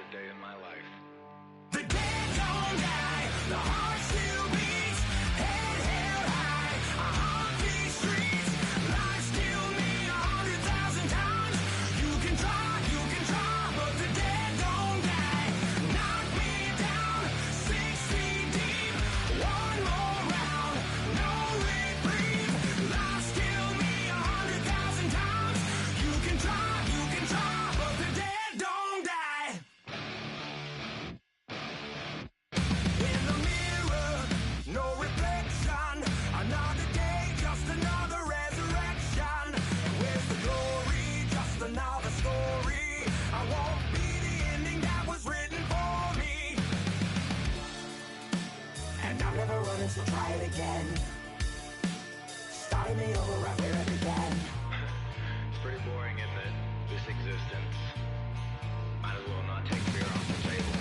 favorite day in my life. The dead don't die, the heart still beats, head held high, I haunt these streets, lies kill me 100,000 times, you can try, but the dead don't die, knock me down, 6 feet deep, one more round, no reprieve, lies kill me 100,000 times, you can try, but the dead don't die. In the mirror, no reflection. Another day, just another resurrection. Where's the glory? Just another story. I won't be the ending that was written for me. And I'm never running, so try it again. Starting me over right where it began. It's pretty boring, isn't it? This existence. Might as well not take fear off the table.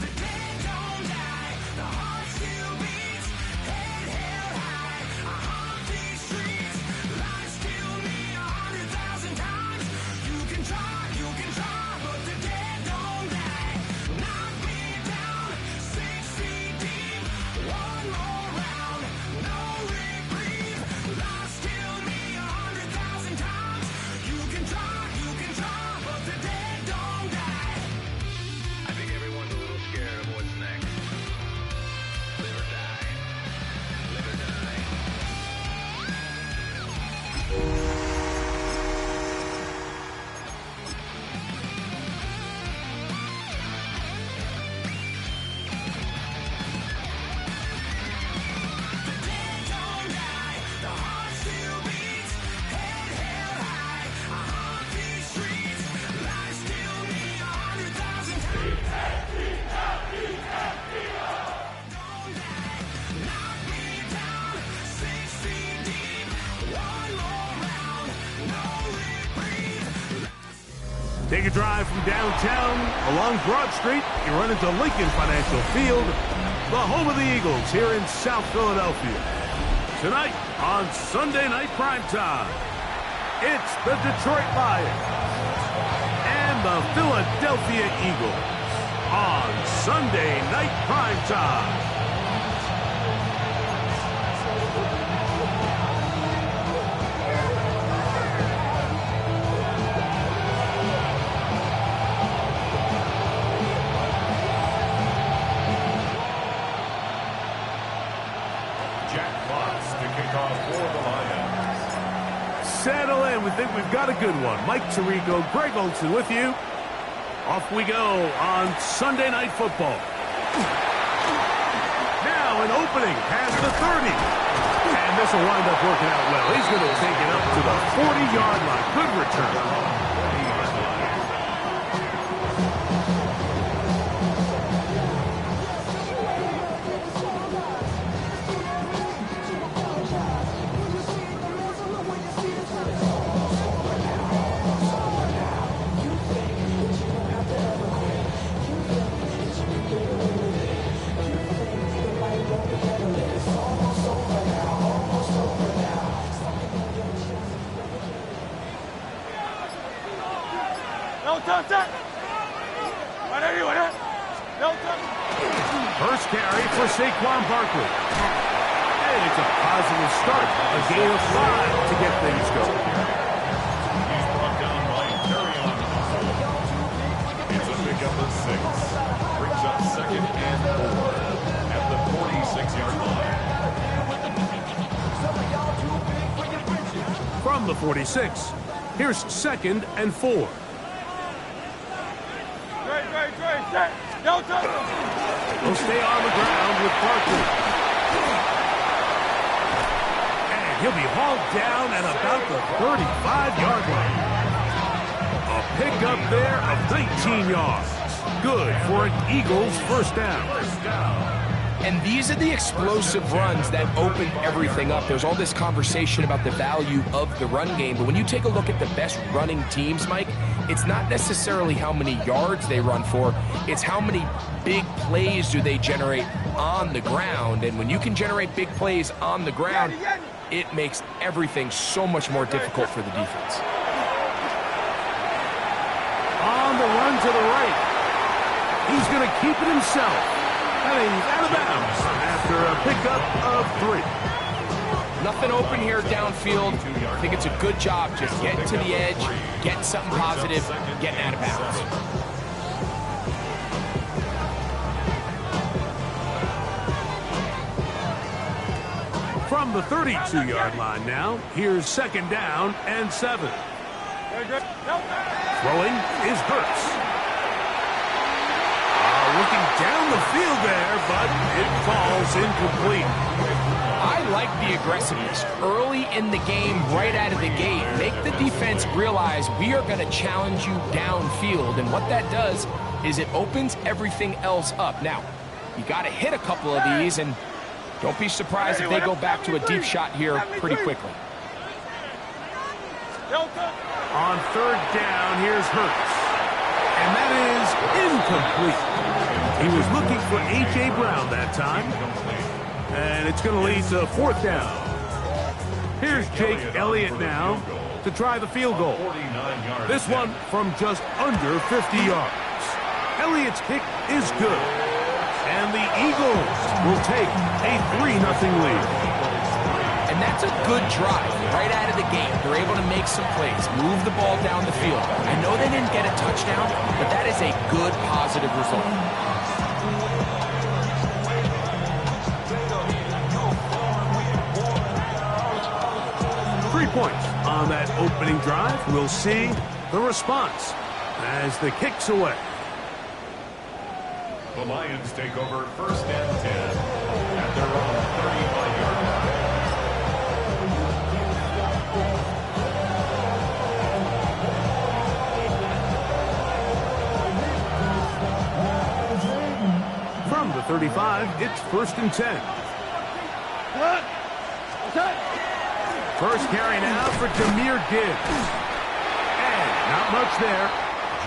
The dead don't die, the heart still beats, head held high, I haunt these streets, lies kill me 100,000 times, you can try, but the dead don't die, knock me down, 6 feet deep, one more round, no reprieve, lies kill me 100,000 times, you can try, but the dead don't die. I think everyone's a little scared of what's next. Live or die. Live or die. The dead don't die, the heart still beats, head held high, I haunt these streets, lies kill me 100,000 times. Don't die, knock me down, 6 feet deep, one more round, no reprieve. Take a drive from downtown along Broad Street. You run into Lincoln Financial Field, the home of the Eagles here in South Philadelphia. Tonight on Sunday Night Primetime, it's the Detroit Lions and the Philadelphia Eagles on Sunday Night Primetime. Jack Fox to kick off for the Lions. Settle in. We think we've got a good one. Mike Tirico, Greg Olson with you. Off we go on Sunday Night Football. Now an opening past the 30. And this will wind up working out well. He's going to take it up to the 40-yard line. Good return. First carry for Saquon Barkley. And it's a positive start. A gain of 5 to get things going. He's brought down by Carrion. It's a pickup of 6. Brings up 2nd and 4 at the 46-yard line. From the 46, here's 2nd and 4. He'll stay on the ground with Barkley. And he'll be hauled down at about the 35-yard line. A pickup there of 19 yards. Good for an Eagles first down. And these are the explosive runs that open everything up. There's all this conversation about the value of the run game, but when you take a look at the best running teams, Mike, it's not necessarily how many yards they run for, it's how many big plays do they generate on the ground. And when you can generate big plays on the ground, it makes everything so much more difficult for the defense. On the run to the right. He's going to keep it himself. And he's out of bounds after a pickup of 3. Nothing open here downfield. I think it's a good job just getting to the edge, getting something positive, getting out of bounds. From the 32-yard line now, here's 2nd down and 7. Throwing is Hurts. Looking down the field there, but it falls incomplete. I like the aggressiveness early in the game, right out of the gate. Make the defense realize we are going to challenge you downfield, and what that does is it opens everything else up. Now, you got to hit a couple of these, and don't be surprised if they go back to a deep shot here pretty quickly. On 3rd down, here's Hurts. And that is incomplete. He was looking for A.J. Brown that time. And it's going to lead to 4th down. Here's Jake Elliott now to try the field goal. This one from just under 50 yards. Elliott's kick is good. And the Eagles will take a 3-0 lead. And that's a good drive right out of the gate. They're able to make some plays, move the ball down the field. I know they didn't get a touchdown, but that is a good, positive result. Points on that opening drive. We'll see the response as the kick's away. The Lions take over 1st and 10 at their own 35-yard line. From the 35, it's 1st and 10. First carry now for Jahmyr Gibbs. And not much there.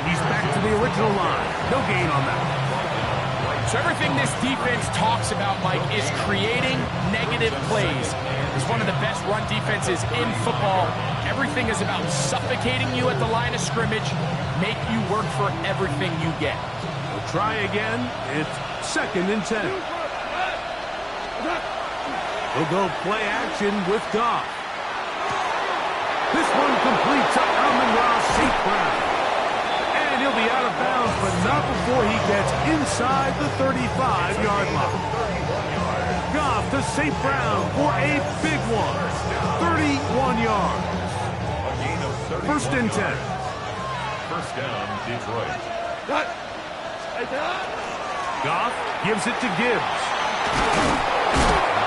He's back to the original line. No gain on that. So everything this defense talks about, Mike, is creating negative plays. It's one of the best run defenses in football. Everything is about suffocating you at the line of scrimmage, make you work for everything you get. We'll try again. It's 2nd and 10. He'll go play action with Goff. This one complete to Amon-Ra St. Brown. And he'll be out of bounds, but not before he gets inside the 35-yard line. Goff to St. Brown for a big one. 31 yards. 1st and 10. 1st down, Detroit. Goff gives it to Gibbs.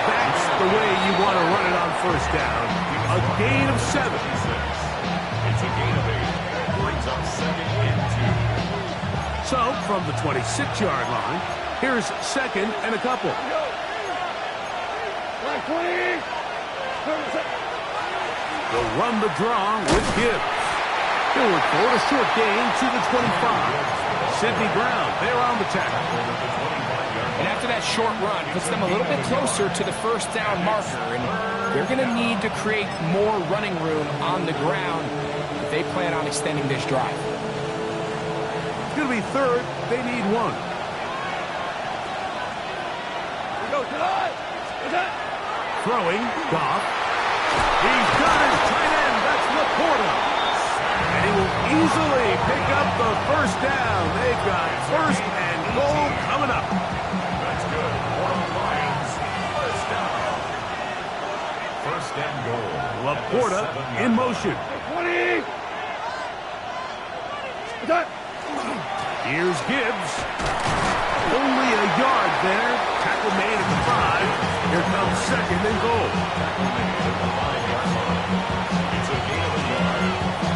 That's the way you want to run it on 1st down. A gain of 7. It's a gain of 8. Brings up 2nd and 2. So, from the 26-yard line, here's 2nd and a couple. They'll run the draw with Gibbs. He'll record a short gain to the 25. Sidney Brown, they're on the tackle. And after that short run, puts them a little bit closer to the 1st down marker. And they're going to need to create more running room on the ground if they plan on extending this drive. It's going to be 3rd. They need 1. Throwing, Goff. He's got his tight end. That's Laporta. And he will easily pick up the 1st down. They've got 1st and goal coming up. That's good. Lions, 1st down. 1st and goal. Laporta in motion. Here's Gibbs. Only a yard there. Tackle made at the 5. Here comes 2nd and goal. It's a gain of a yard.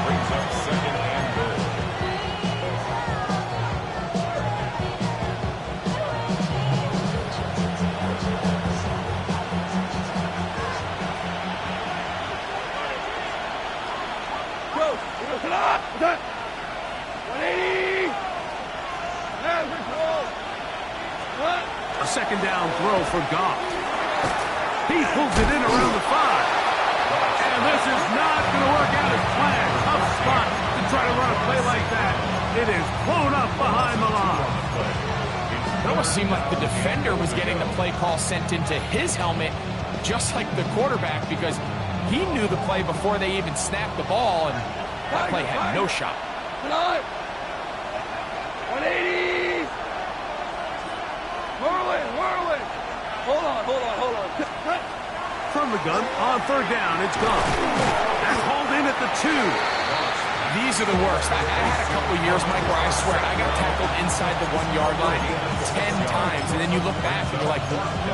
Brings up 2nd and goal. A 2nd down throw for Goff. He pulls it in around the 5. And this is not going to work out as planned. Tough spot to try to run a play like that. It is blown up behind the line. It almost seemed like the defender was getting the play call sent into his helmet, just like the quarterback, because he knew the play before they even snapped the ball, and that play had no shot. 180! Whirling! Hold on. From the gun, on third down, it's gone. That's hauled in at the 2. These are the worst. I had a couple of years, Mike, where I swear I got tackled inside the 1-yard line 10 times, and then you look back and you're like,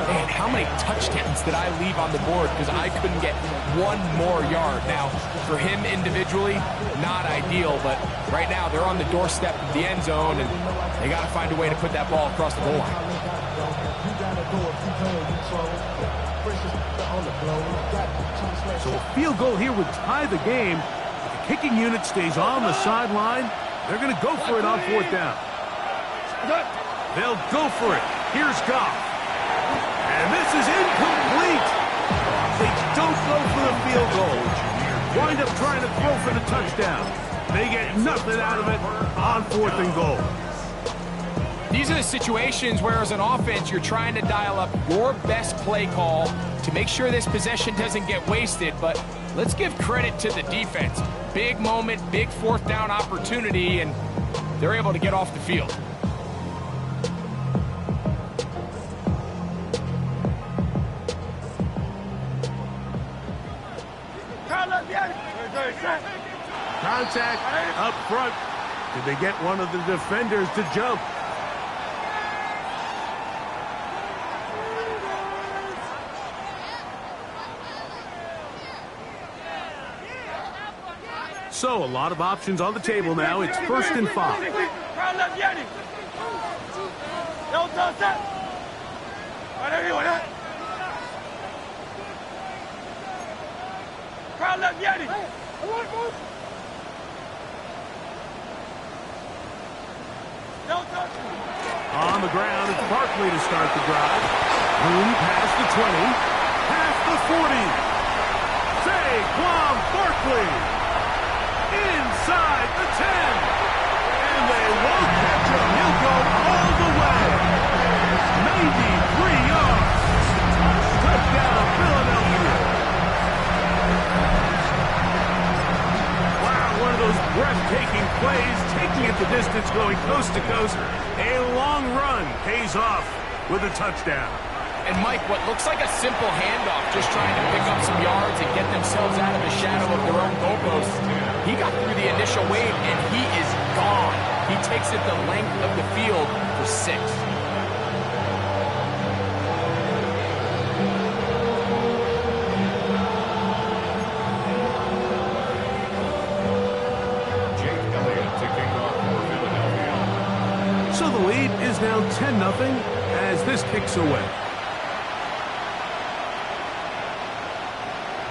man, how many touchdowns did I leave on the board because I couldn't get one more yard? Now, for him individually, not ideal, but right now they're on the doorstep of the end zone, and they got to find a way to put that ball across the goal line. So a field goal here would tie the game. Kicking unit stays on the sideline. They're going to go for it on fourth down. They'll go for it. Here's Goff. And this is incomplete. They don't go for the field goal. Wind up trying to throw for the touchdown. They get nothing out of it on fourth and goal. These are the situations where, as an offense, you're trying to dial up your best play call to make sure this possession doesn't get wasted, but let's give credit to the defense. Big moment, big fourth down opportunity, and they're able to get off the field. Contact up front. Did they get one of the defenders to jump? So, a lot of options on the table now. It's 1st and 5. On the ground, it's Barkley to start the drive. Boom, past the 20, past the 40. Saquon Barkley inside the 10. And they won't catch him. He'll go all the way. 93 yards. Touchdown, Philadelphia. Wow, one of those breathtaking plays, taking it the distance, going coast to coast. A long run pays off with a touchdown. And Mike, what looks like a simple handoff, just trying to pick up some yards and get themselves out of the shadow of their own goalposts. He got through the initial wave, and he is gone. He takes it the length of the field for 6. So the lead is now 10-0 as this kicks away.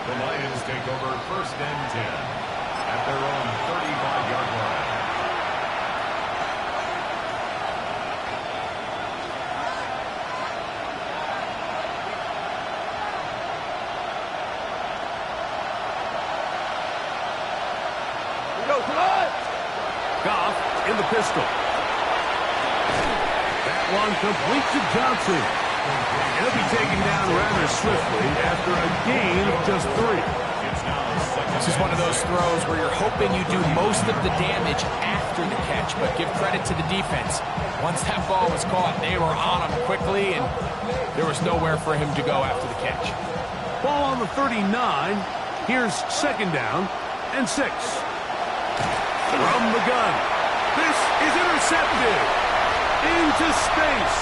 The Lions take over 1st and 10 at their own 35-yard line. Goff in the pistol. That one complete to Johnson. He'll be taken down rather swiftly after a gain of just 3. This is one of those throws where you're hoping you do most of the damage after the catch, but give credit to the defense. Once that ball was caught, they were on him quickly, and there was nowhere for him to go after the catch. Ball on the 39. Here's 2nd down and 6. From the gun. This is intercepted. Into space.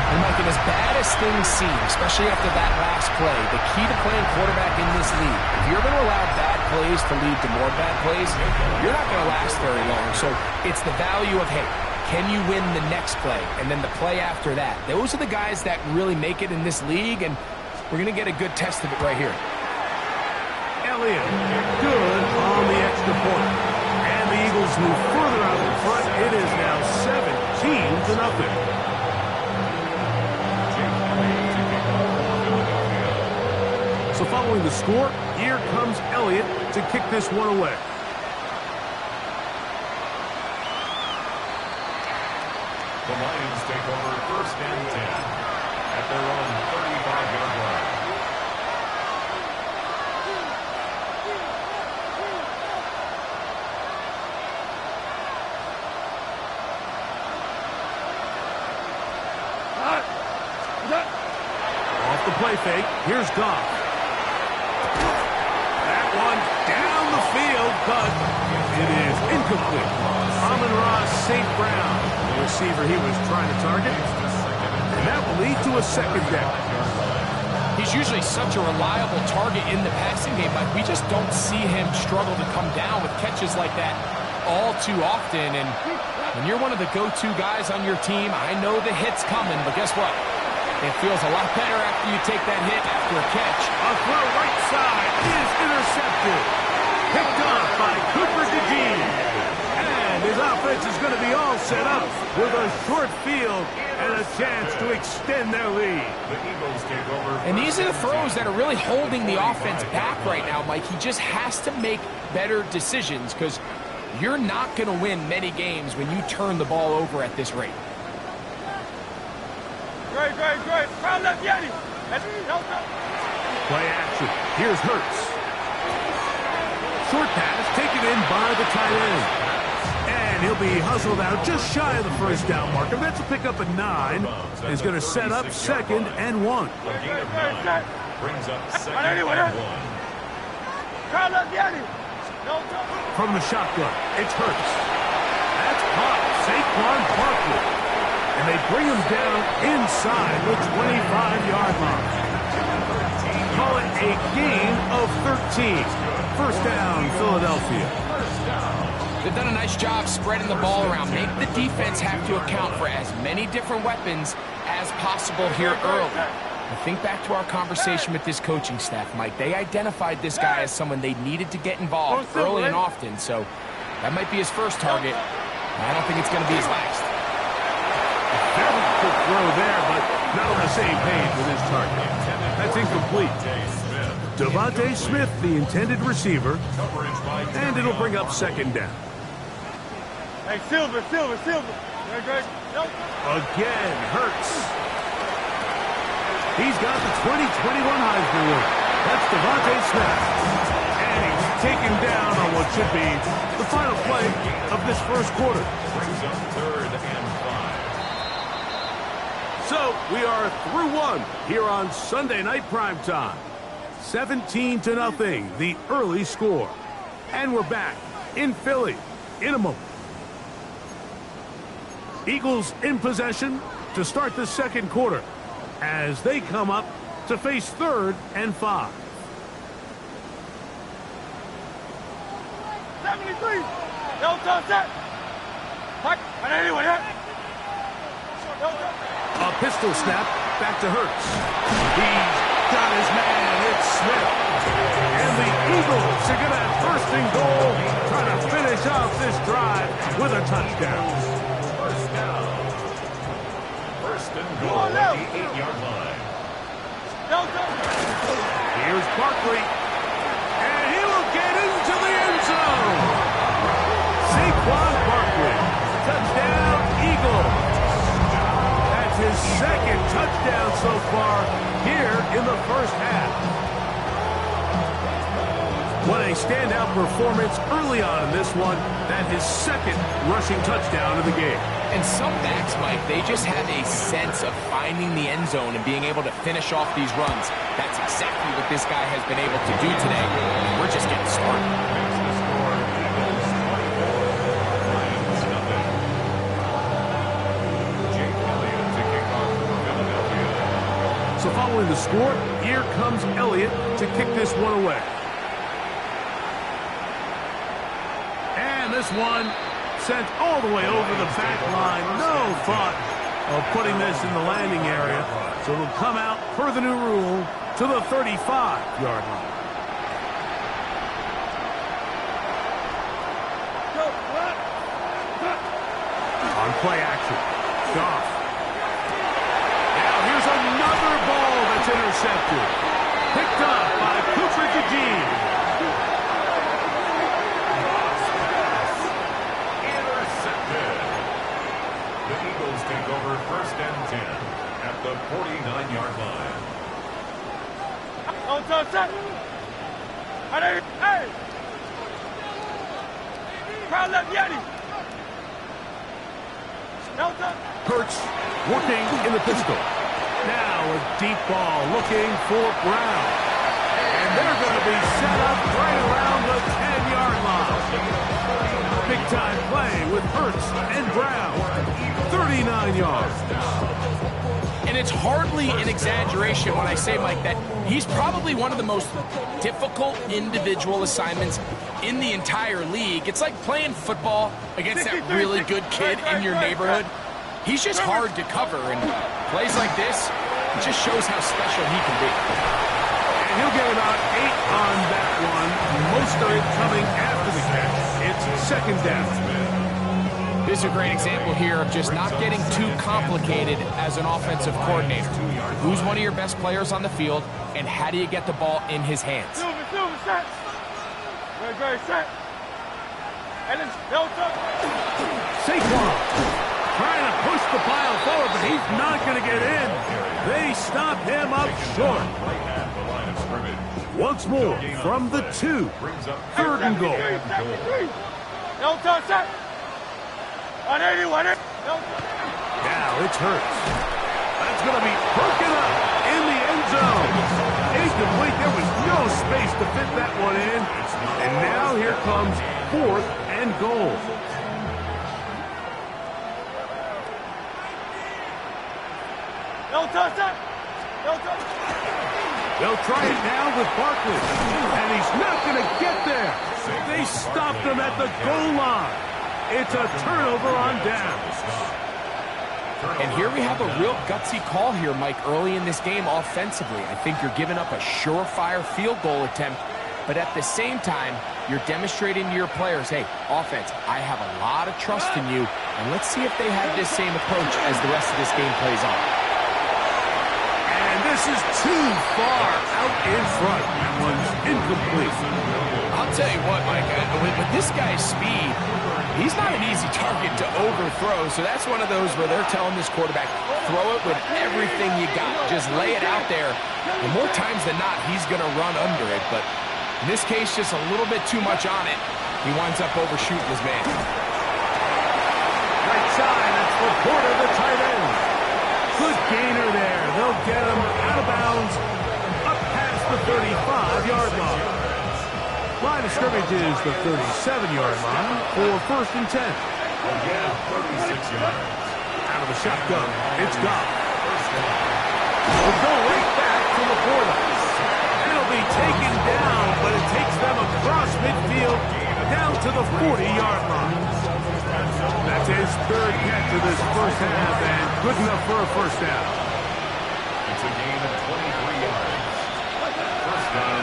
And Mike, as bad as things seem, especially after that last play, the key to playing quarterback in this league, if you're going to allow bad plays to lead to more bad plays, you're not going to last very long. So it's the value of, hey, can you win the next play? And then the play after that. Those are the guys that really make it in this league, and we're going to get a good test of it right here. Elliott, good on the extra point. And the Eagles move further out in front. It is now 17-0. So following the score, here comes Elliott to kick this one away. The Lions take over 1st and 10 at their own 35-yard line. Off the play fake, here's Goff. That one down the field, but it is incomplete. Amon-Ra St. Brown, the receiver he was trying to target. And that will lead to a 2nd down. He's usually such a reliable target in the passing game, but we just don't see him struggle to come down with catches like that all too often. And when you're one of the go-to guys on your team, I know the hit's coming, but guess what? It feels a lot better after you take that hit after a catch. A throw right side is intercepted. Picked off by Cooper DeJean. And his offense is going to be all set up with a short field and a chance to extend their lead. The Eagles take over. And these are the throws that are really holding the offense back right now, Mike. He just has to make better decisions because you're not going to win many games when you turn the ball over at this rate. Great. Crown left, Yeti. Play action. Here's Hurts. Short pass taken in by the tight end. And he'll be hustled out just shy of the 1st down marker. That's a pickup at 9. He's going to set up 2nd and 1. A gain of 9 brings up 2nd and 1. Crown left, Yeti. From the shotgun, it's Hurts. That's caught. Saquon Barkley. And they bring him down inside the 25-yard line. Call it a gain of 13. 1st down, Philadelphia. They've done a nice job spreading the ball around. Make the defense have to account for as many different weapons as possible here early. Now think back to our conversation with this coaching staff, Mike. They identified this guy as someone they needed to get involved early and often, so that might be his first target. I don't think it's going to be his last. Very quick throw there, but not on the same page with his target. That's incomplete. Devontae Smith, the intended receiver, and it'll bring up 2nd down. Hey, Silver. Great. Again, Hurts. He's got the 2021 Heisman winner. That's Devontae Smith. And he's taken down on what should be the final play of this 1st quarter. Brings up 3rd and 5. So we are through 1 here on Sunday Night Primetime. 17-0, the early score. And we're back in Philly in a moment. Eagles in possession to start the 2nd quarter as they come up to face 3rd and 5. 73. Set. Puck. Anyone hit? A pistol snap back to Hurts. He's got his man. It's Smith. And the Eagles are going to have 1st and goal, trying to finish off this drive with a touchdown. 1st and goal at the 8-yard line. Here's Barkley. And he will get into the end zone. Saquon Barkley. Touchdown, Eagles. That's his 2nd touchdown so far here in the 1st half. What a standout performance early on in this one. That his 2nd rushing touchdown of the game. And some backs, Mike, they just have a sense of finding the end zone and being able to finish off these runs. That's exactly what this guy has been able to do today. We're just getting started. Makes the score Eagles 24, Lions nothing. Jake Elliott to kick off for Philadelphia. So following the score, here comes Elliott to kick this one away. And this one sent all the way over the back line. No thought of putting this in the landing area. So it'll come out per the new rule to the 35-yard line. On play action, Goff. Now here's another ball that's intercepted. Picked up by Hurts working in the pistol. Now a deep ball looking for Brown. And they're going to be set up right around the 10-yard line. Big-time play with Hurts and Brown. 39 yards. And it's hardly an exaggeration when I say, Mike, that he's probably one of the most difficult individual assignments in the entire league. It's like playing football against that really good kid in your neighborhood. He's just hard to cover, and plays like this, it just shows how special he can be. And he'll get about 8 on that one, most of it coming after the catch. It's second down. This is a great example here of just not getting too complicated as an offensive coordinator. Who's one of your best players on the field, and how do you get the ball in his hands? Saquon trying to push the pile forward, but he's not going to get in. They stop him up short. Once more from the 2. Third and goal. Now it's Hurts. That's going to be broken up in the end zone. Incomplete. There was no space to fit that one in. And now here comes 4th and goal. They'll try it now with Barkley. And he's not going to get there. They stopped him at the goal line. It's a turnover on downs. And here we have a real gutsy call here, Mike, early in this game offensively. I think you're giving up a surefire field goal attempt, but at the same time, you're demonstrating to your players, hey, offense, I have a lot of trust in you, and let's see if they have this same approach as the rest of this game plays on. And this is too far out in front. That one's incomplete. I'll tell you what, Mike, with this guy's speed, he's not an easy target to overthrow, so that's one of those where they're telling this quarterback, throw it with everything you got. Just lay it out there. And more times than not, he's going to run under it, but in this case, just a little bit too much on it. He winds up overshooting his man. Right side, that's for Porter, the tight end. Good gainer there. They'll get him out of bounds, up past the 35-yard line. Line of scrimmage is the 37-yard line for 1st and 10. Out of the shotgun, it's Goff. We'll go right back to Laporta. It'll be taken down, but it takes them across midfield down to the 40-yard line. That's his 3rd catch of this first half, and good enough for a first down. It's a gain of 23 yards. First down.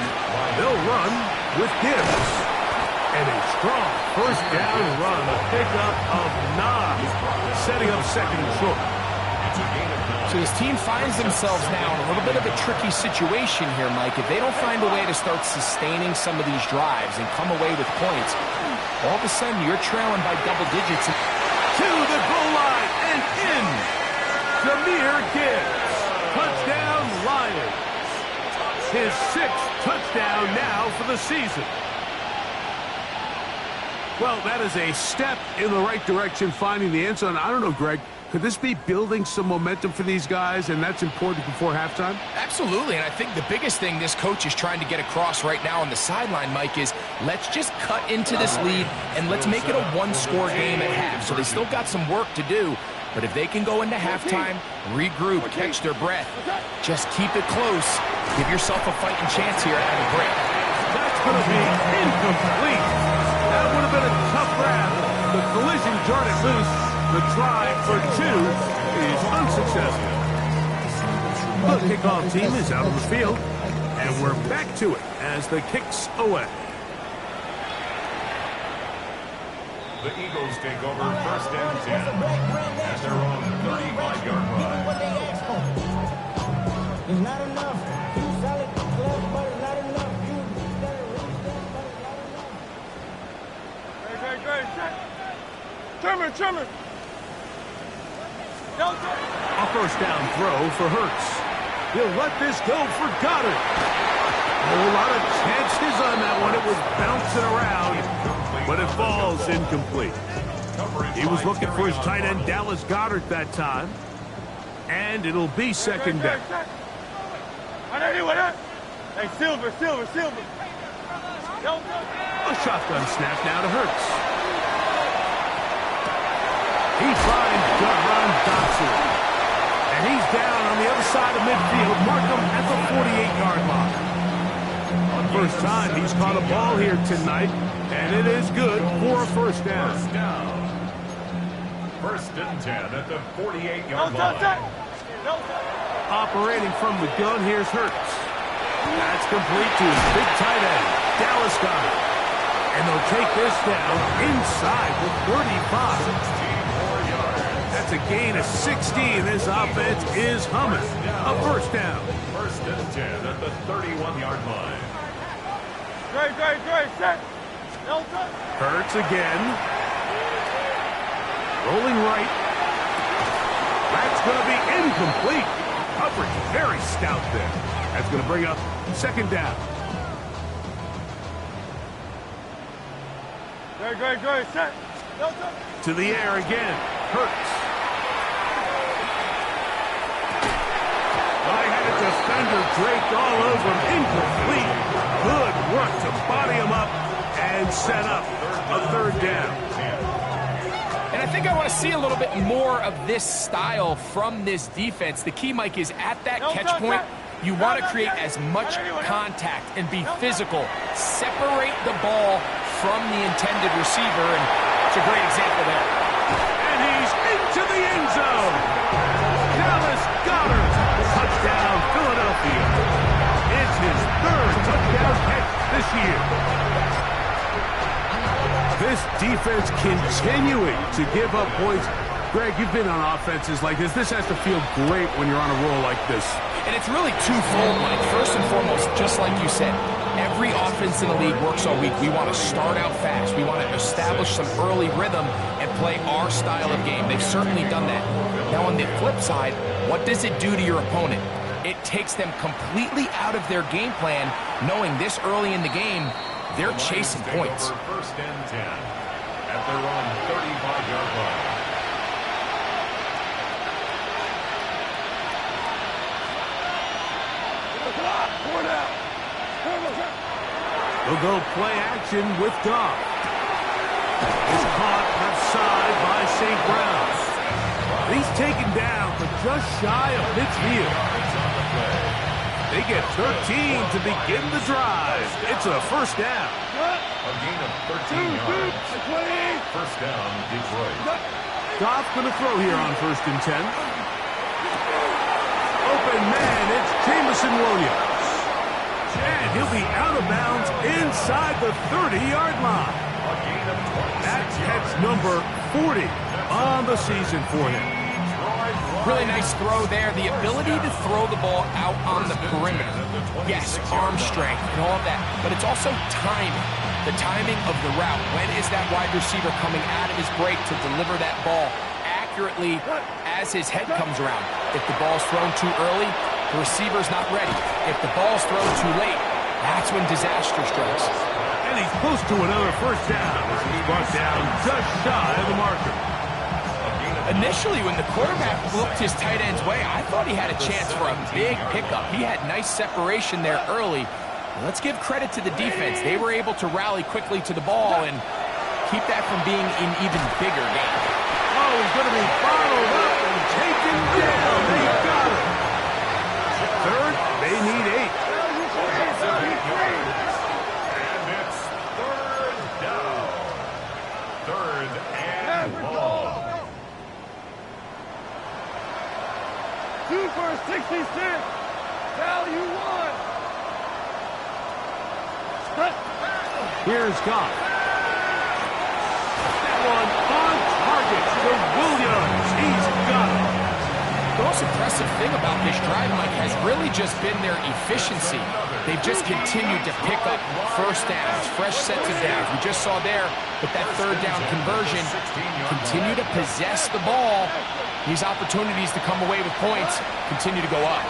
They'll run with Gibbs. And a strong first down run, a pickup of 9, setting up second and short. So his team finds themselves now in a little bit of a tricky situation here, Mike. If they don't find a way to start sustaining some of these drives and come away with points, all of a sudden you're trailing by double digits. To the goal line and in. Jahmyr Gibbs. Touchdown Lions. His 6th touchdown now for the season. Well, that is a step in the right direction, finding the end zone. I don't know, Greg. Could this be building some momentum for these guys, and that's important before halftime? Absolutely, and I think the biggest thing this coach is trying to get across right now on the sideline, Mike, is let's just cut into this lead and let's make it a one-score game at half. So they still got some work to do, but if they can go into halftime, regroup, catch their breath, just keep it close, give yourself a fighting chance here at the break. That's going to be incomplete. That would have been a tough grab. The collision jarred it loose. The try for 2 is unsuccessful. The kickoff team is out of the field, and we're back to it as the kick's away. The Eagles take over 1st and 10 at their own 35-yard line. It's not enough. You solid, clever, but it's not enough. You gotta reach that, but it's not enough. Trimmer. A first down throw for Hurts. He'll let this go for Goddard. whole lot of chances on that one. It was bouncing around, but it falls incomplete. He was looking for his tight end, Dallas Goedert, that time. And it'll be second down. Hey, Silver. A shotgun snap now to Hurts. He finds Jahan Dotson. And he's down on the other side of midfield. Mark him at the 48-yard line. First time he's caught a ball here tonight, and it is good for a first down. First and 10 at the 48-yard line. Operating from the gun, here's Hurts. That's complete to his big tight end, Dallas Goedert. And they'll take this down inside the 35. 64 yards. That's a gain of 16. This offense is humming. A first down. First and 10 at the 31-yard line. Set. Hurts again. Rolling right. That's going to be incomplete. Coverage very stout there. That's going to bring up second down. Great. Set. To the air again. Hurts. I had a defender draped all over him. Incomplete. Good work to body him up and set up a third down. And I think I want to see a little bit more of this style from this defense. The key, Mike, is at that catch point, you want to create as much contact and be physical. Separate the ball from the intended receiver, and it's a great example there. And he's into the end zone. Dallas Goedert. Touchdown, Philadelphia. It's his third touchdown catch this year. This defense continuing to give up points. Greg, you've been on offenses like this. This has to feel great when you're on a roll like this. And it's really twofold, Mike. First and foremost, just like you said, every offense in the league works all week. We want to start out fast. We want to establish some early rhythm and play our style of game. They've certainly done that. Now, on the flip side, what does it do to your opponent? It takes them completely out of their game plan, knowing this early in the game, they're chasing points. First and 10 at their own 35-yard line. They'll go play action with Goff. It's caught outside by St. Brown. He's taken down for just shy of midfield. They get 13 to begin the drive. It's a first down. A gain of 13 yards. First down, Detroit. Goff going to throw here on first and 10. Open man, it's Jameson Williams. And he'll be out of bounds inside the 30-yard line. That's catch number 40 on the season for him. Really nice throw there. The ability to throw the ball out on the perimeter. Yes, arm strength and all of that, but it's also timing. The timing of the route. When is that wide receiver coming out of his break to deliver that ball accurately as his head comes around? If the ball's thrown too early, the receiver's not ready. If the ball's thrown too late, that's when disaster strikes. And he's close to another first down as he's brought down just shy of the marker. Initially, when the quarterback looked his tight end's way, I thought he had a chance for a big pickup. He had nice separation there early. Let's give credit to the defense. They were able to rally quickly to the ball and keep that from being an even bigger game. Oh, he's going to be bottled up and taken down. They got him. Third, they need 8. And it's third down. Third and long. 2 for 66. Value 1. Here's Goff. That one on target for Williams. He's got it. The most impressive thing about this drive, Mike, has really just been their efficiency. They've just continued to pick up first downs, fresh sets of downs. We just saw there with that third down conversion, continue to possess the ball. These opportunities to come away with points continue to go up.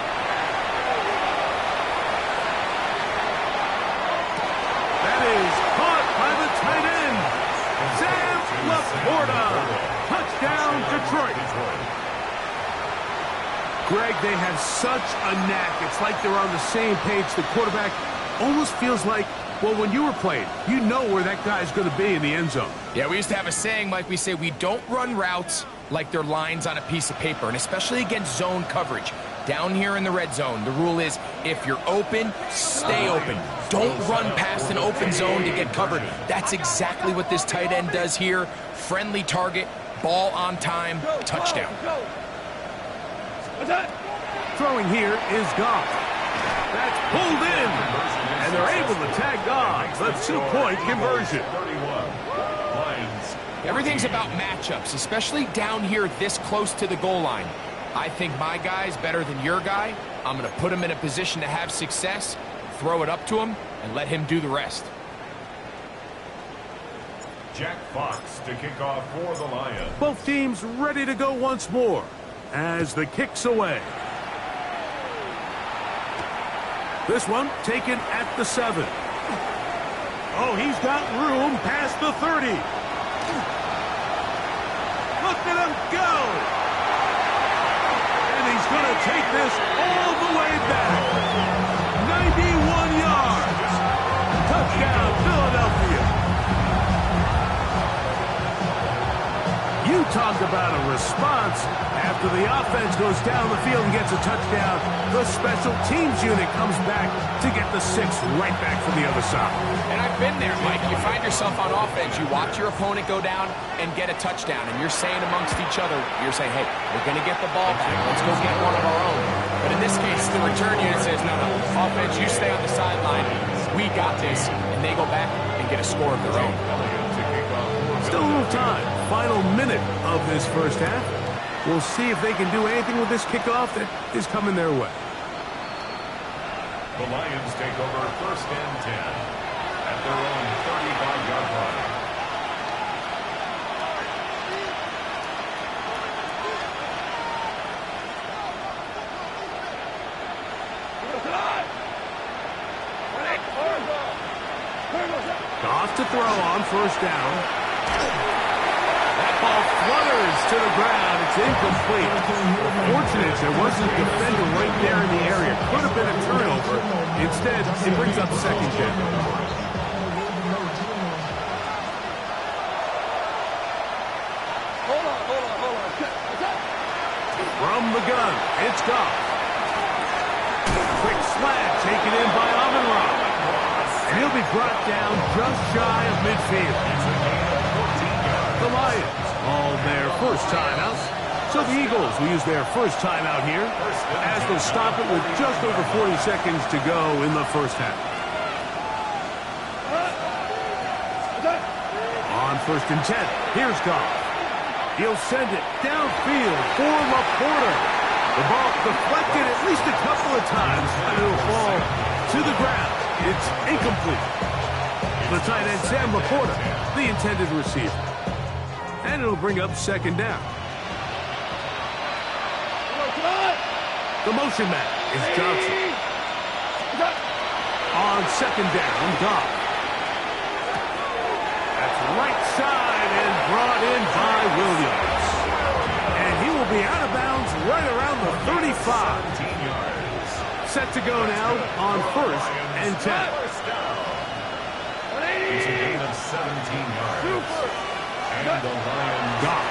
Greg, they have such a knack. It's like they're on the same page. The quarterback almost feels like, well, when you were playing, you know where that guy's going to be in the end zone. Yeah, we used to have a saying, Mike, we say we don't run routes like they're lines on a piece of paper, and especially against zone coverage. Down here in the red zone, the rule is if you're open, stay open. Don't run past an open zone to get covered. That's exactly what this tight end does here. Friendly target, ball on time, touchdown. Throwing here is Goff. That's pulled in, and they're able to tag Goff. The 2-point conversion. Everything's about matchups, especially down here this close to the goal line. I think my guy's better than your guy. I'm going to put him in a position to have success, throw it up to him, and let him do the rest. Jack Fox to kick off for the Lions. Both teams ready to go once more as the kick's away. This one taken at the 7. Oh, he's got room past the 30. Look at him go! And he's going to take this all the way back. 91 yards. Touchdown, Philadelphia. You talk about a response. After the offense goes down the field and gets a touchdown, the special teams unit comes back to get the 6 right back from the other side. And I've been there, Mike. You find yourself on offense, you watch your opponent go down and get a touchdown, and you're saying amongst each other, you're saying, hey, we're going to get the ball back. Let's go get one of our own. But in this case, the return unit says, no, offense, you stay on the sideline. We got this. And they go back and get a score of their own. Still a little time. Final minute of this first half. We'll see if they can do anything with this kickoff that is coming their way. The Lions take over 1st and 10 at their own 35-yard line. Goff to throw on 1st down. That ball flutters to the ground. It's incomplete. Fortunate there wasn't a defender right there in the area. Could have been a turnover. Instead, it brings up 2nd down. Hold on. From the gun, it's Goff. Quick slant taken in by Amon-Ra. And he'll be brought down just shy of midfield. The Lions, all their first timeouts. So the Eagles will use their first timeout here as they'll stop it with just over 40 seconds to go in the first half. On 1st and 10, here's Goff. He'll send it downfield for Laporta. The ball deflected at least a couple of times, and it'll fall to the ground. It's incomplete. The tight end, Sam Laporta, the intended receiver. And it'll bring up 2nd down. The motion man is Johnson. On 2nd down, Goff. That's right side and brought in by Williams. And he will be out of bounds right around the 35. Set to go now on 1st and 10. It's a gain of 17 yards. And the Lions Goff.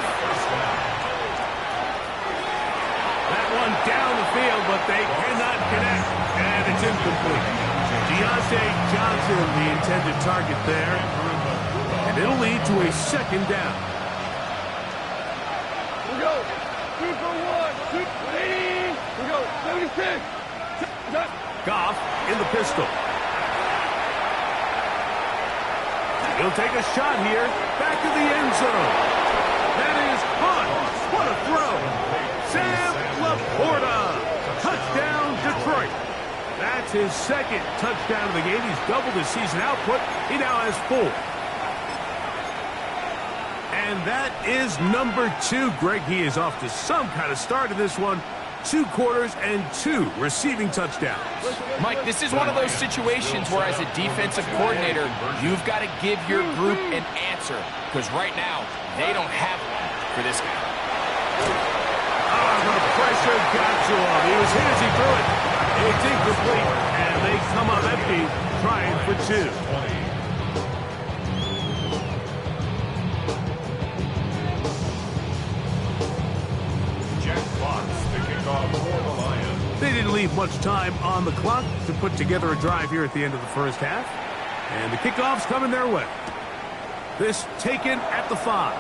That one down the field, but they cannot connect. And it's incomplete. Deontay Johnson, the intended target there. And it'll lead to a 2nd down. We go. 2 for 1. 2 we go. 76. Goff in the pistol. He'll take a shot here. Back to the end zone. That is caught. What a throw. Sam Laporta. Touchdown, Detroit. That's his 2nd touchdown of the game. He's doubled his season output. He now has 4. And that is number 2. Greg, he is off to some kind of start in this one. 2 quarters and 2 receiving touchdowns. Mike, this is one of those situations where as a defensive coordinator, you've got to give your group an answer. Because right now, they don't have one for this guy. I'm going to Pressure got to him. He was hit as he threw it. It's incomplete, and they come up empty, trying for 2. 20. Jack Fox to kick off for the Lions. They didn't leave much time on the clock to put together a drive here at the end of the first half. And the kickoff's coming their way. This taken at the 5.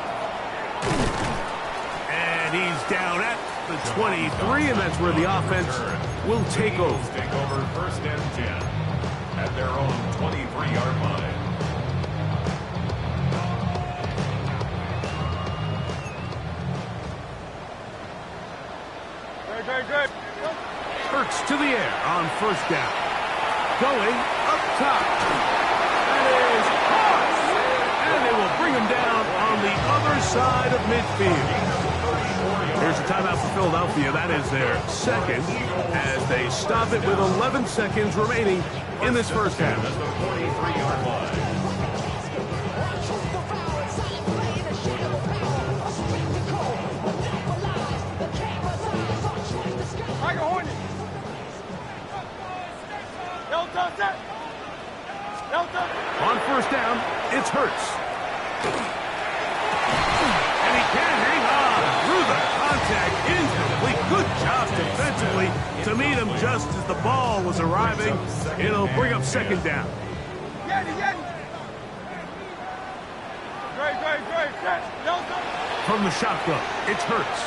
And he's down at the 23, and that's where the offense will take over. Take over 1st and 10 at their own 23-yard line. Good. Hurts to the air on 1st down. Going up top. That is Hurts. And they will bring him down on the other side of midfield. Here's a timeout for Philadelphia. That is their second as they stop it with 11 seconds remaining in this first half. At the 43-yard line. On 1st down, it's Hurts. And he can hang on through the contact. Incomplete. Good job defensively to meet him just as the ball was arriving. It'll bring up 2nd down. From the shotgun, it's Hurts.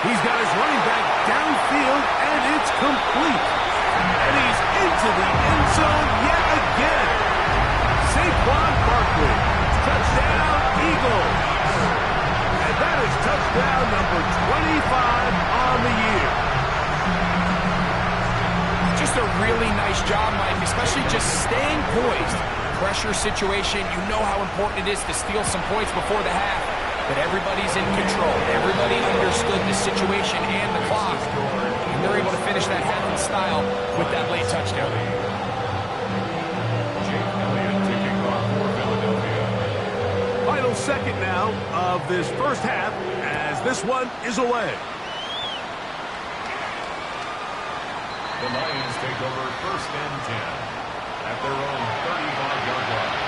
He's got his running back downfield, and it's complete. And he's into the end zone yet again. Saquon Barkley. Touchdown, Eagles. And that is touchdown number 25 on the year. Just a really nice job, Mike, especially just staying poised. Pressure situation, you know how important it is to steal some points before the half. But everybody's in control. Everybody understood the situation and the clock. And they're able to finish that half in style with that late touchdown. Final second now of this first half as this one is away. The Lions take over 1st and 10 at their own 35-yard line.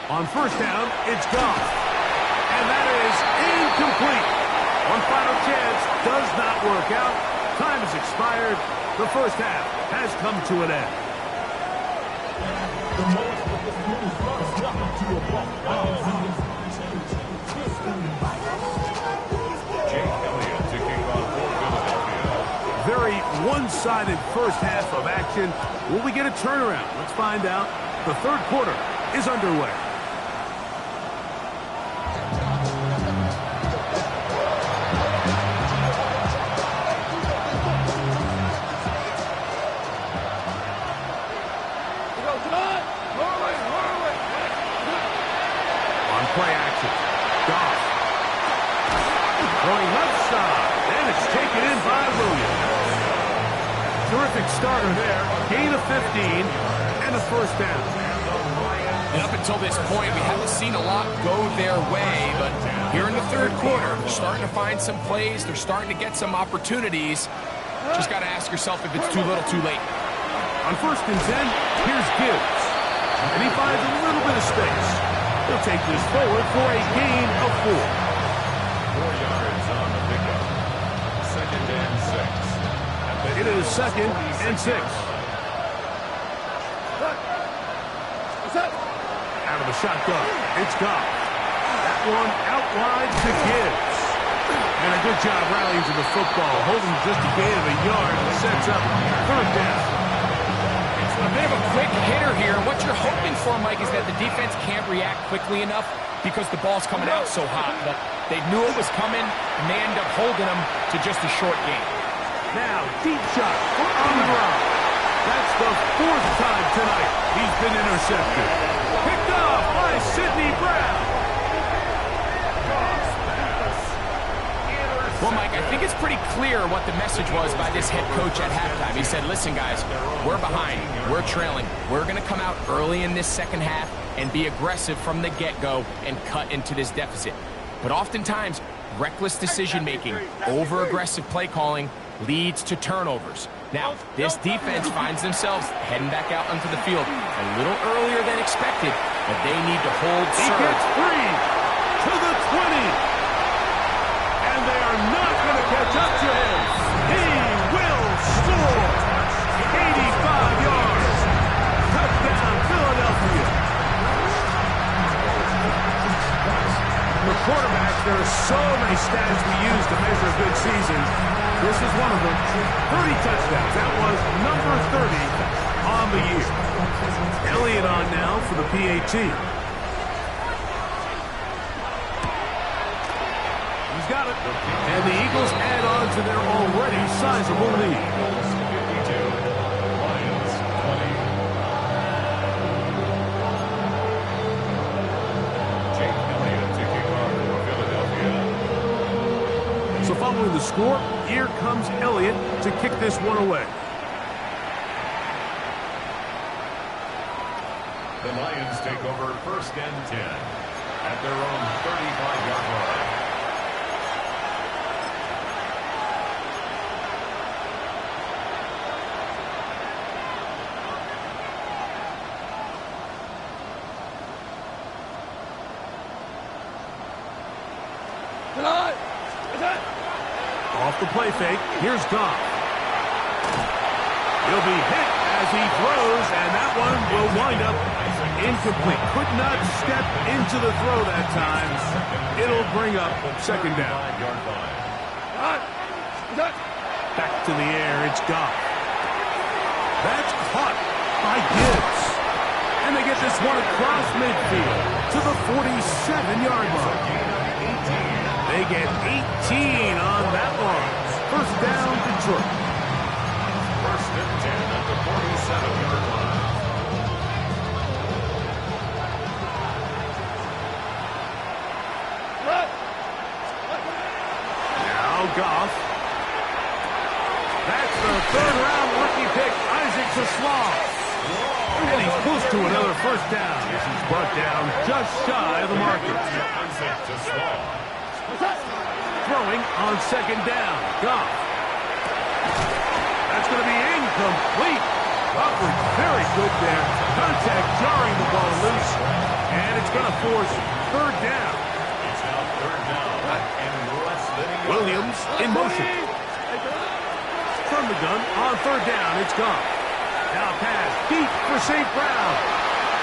On 1st down, it's Goff. And that is incomplete. One final chance does not work out. Time has expired. The first half has come to an end. Jake Elliott to kick off for Philadelphia. Very one-sided first half of action. Will we get a turnaround? Let's find out. The 3rd quarter is underway. On play action, Goff. Going left side, and it's taken in by Williams. Terrific starter there. Gain of 15 and a 1st down. And up until this point, we haven't seen a lot go their way, but here in the 3rd quarter, they're starting to find some plays. They're starting to get some opportunities. Just got to ask yourself if it's too little, too late. On 1st and 10, here's Gibbs. And he finds a little bit of space. He'll take this forward for a gain of 4. 4 yards on the pickup. 2nd and 6. It is 2nd and 6. Out of the shotgun, it's Goff. That one out wide to Gibbs. And a good job rallying to the football, holding just a gain of a yard and sets up 3rd down. A bit of a quick hitter here. What you're hoping for, Mike, is that the defense can't react quickly enough because the ball's coming out so hot. But they knew it was coming, and they end up holding them to just a short gain. Now, deep shot for Amon-Ra. That's the 4th time tonight he's been intercepted. Picked off by Sidney Brown. I think it's pretty clear what the message was by this head coach at halftime. He said, listen, guys, we're behind. We're trailing. We're going to come out early in this second half and be aggressive from the get-go and cut into this deficit. But oftentimes, reckless decision-making, over-aggressive play calling leads to turnovers. Now, this defense finds themselves heading back out onto the field a little earlier than expected, but they need to hold He serve. gets free to the 20. And they are not going to catch up to him. He will score. 85 yards. Touchdown, Philadelphia. For quarterbacks, there are so many stats we use to measure a good season. This is one of them. 30 touchdowns. That was number 30 on the year. Elliott on now for the PAT. He's got it. And the Eagles add on to their already sizable lead. 52, Lions 20. Jake Elliott to kick off for Philadelphia. So following the score, here comes Elliott to kick this one away. The Lions take over 1st and 10 at their own 35-yard line. Off the play fake, here's Goff. He'll be hit as he throws, and that one will wind up incomplete. Could not step into the throw that time. It'll bring up 2nd down. Back to the air, it's Goff. That's caught by Gibbs. And they get this one across midfield to the 47-yard line. They get 18 on that one. 1st down, Detroit. 1st and 10 at the 47-yard line. Now Goff. That's the 3rd-round rookie pick, Isaac Seslov. And he's close to another 1st down as he's brought down just shy of the marker. Isaac Seslov. Throwing on 2nd down. Goff. That's going to be incomplete. Coverage very good there. Contact jarring the ball loose. And it's going to force 3rd down. It's now 3rd down and less than a yard. Williams in motion. From the gun on 3rd down. It's Goff. Now pass deep for St. Brown.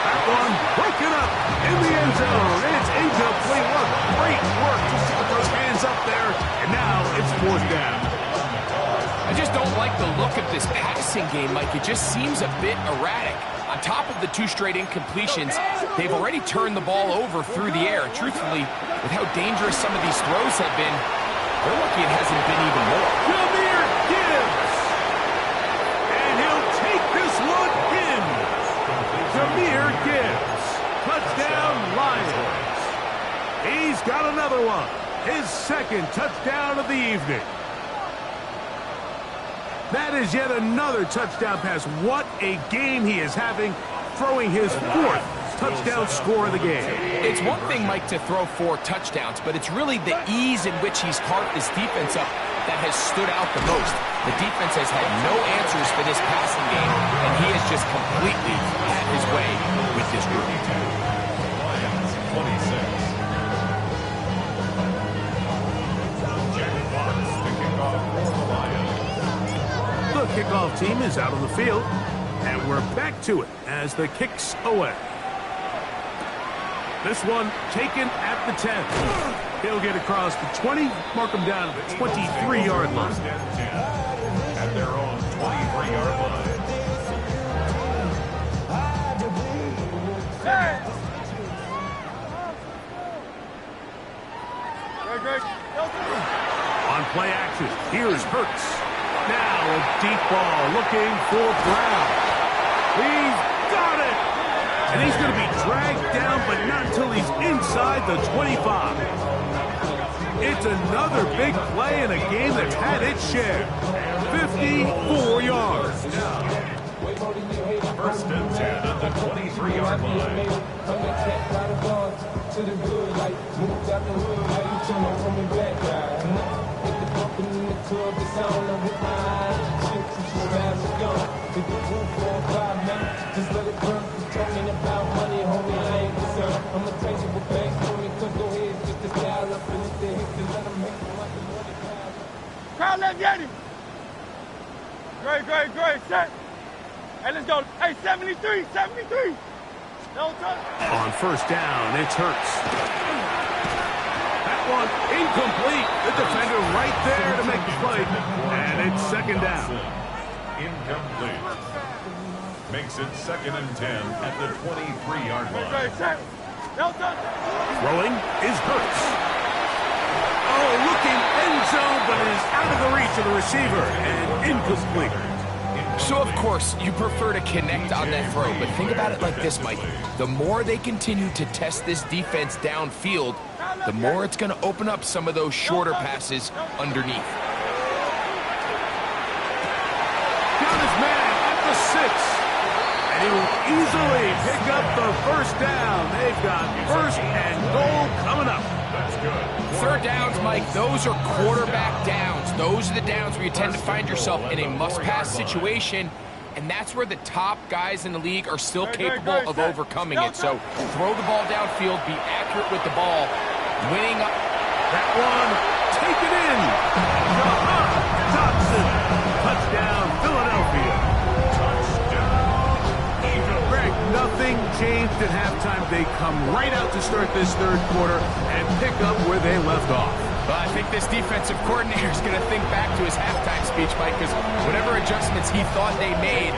That one broken up in the end zone. It's incomplete. What great work just to put those hands up there. And now it's 4th down. I just don't like the look of this passing game, Mike. It just seems a bit erratic. On top of the 2 straight incompletions, they've already turned the ball over through the air. Truthfully, with how dangerous some of these throws have been, they're lucky it hasn't been even more. Jahmyr Gibbs. And he'll take this one in. Jahmyr Gibbs. Touchdown, Lions. He's got another one. His 2nd touchdown of the evening. That is yet another touchdown pass. What a game he is having, throwing his 4th touchdown score of the game. It's one thing, Mike, to throw 4 touchdowns, but it's really the ease in which he's carved this defense up that has stood out the most. The defense has had no answers for this passing game, and he has just completely had his way with this group. Lions 26. Jack Fox to kick off for the Lions. The kickoff team is out on the field, and we're back to it as the kick's away. This one taken at the 10. He'll get across the 20, mark him down at the 23-yard line. 1st and 10 at their own 23-yard line. On play action, here's Hurts. Now a deep ball looking for Brown. He's got it! And he's going to be dragged down, but not until he's inside the 25. It's another big play in a game that's had its share. 54 yards. First and 10 at the 23-yard line. Crowd left, Yeti. Great. Set. Hey, let's go. Hey, 73. No touch. On first down, it's Hurts. That one incomplete. The defender right there to make the play. And it's second down. Incomplete. Makes it 2nd and 10 at the 23-yard line. Great, set. No touch. Throwing is Hurts. Oh, looking end zone, but it is out of the reach of the receiver and incomplete. So, of course, you prefer to connect on that throw, but think about it like this, Mike. The more they continue to test this defense downfield, the more it's going to open up some of those shorter passes underneath. Got his man at the 6. And he will easily pick up the first down. They've got first and goal coming up. That's good. Third downs, Mike, those are quarterback downs. Those are the downs where you tend to find yourself in a must-pass situation, and that's where the top guys in the league are still capable of overcoming it. So throw the ball downfield, be accurate with the ball, winning up. That one, take it in. Dotson. Touchdown, Philadelphia. Greg, nothing changed at halftime. They come right out to start this third quarter and pick up where they left off. Well, I think this defensive coordinator is going to think back to his halftime speech, Mike, because whatever adjustments he thought they made,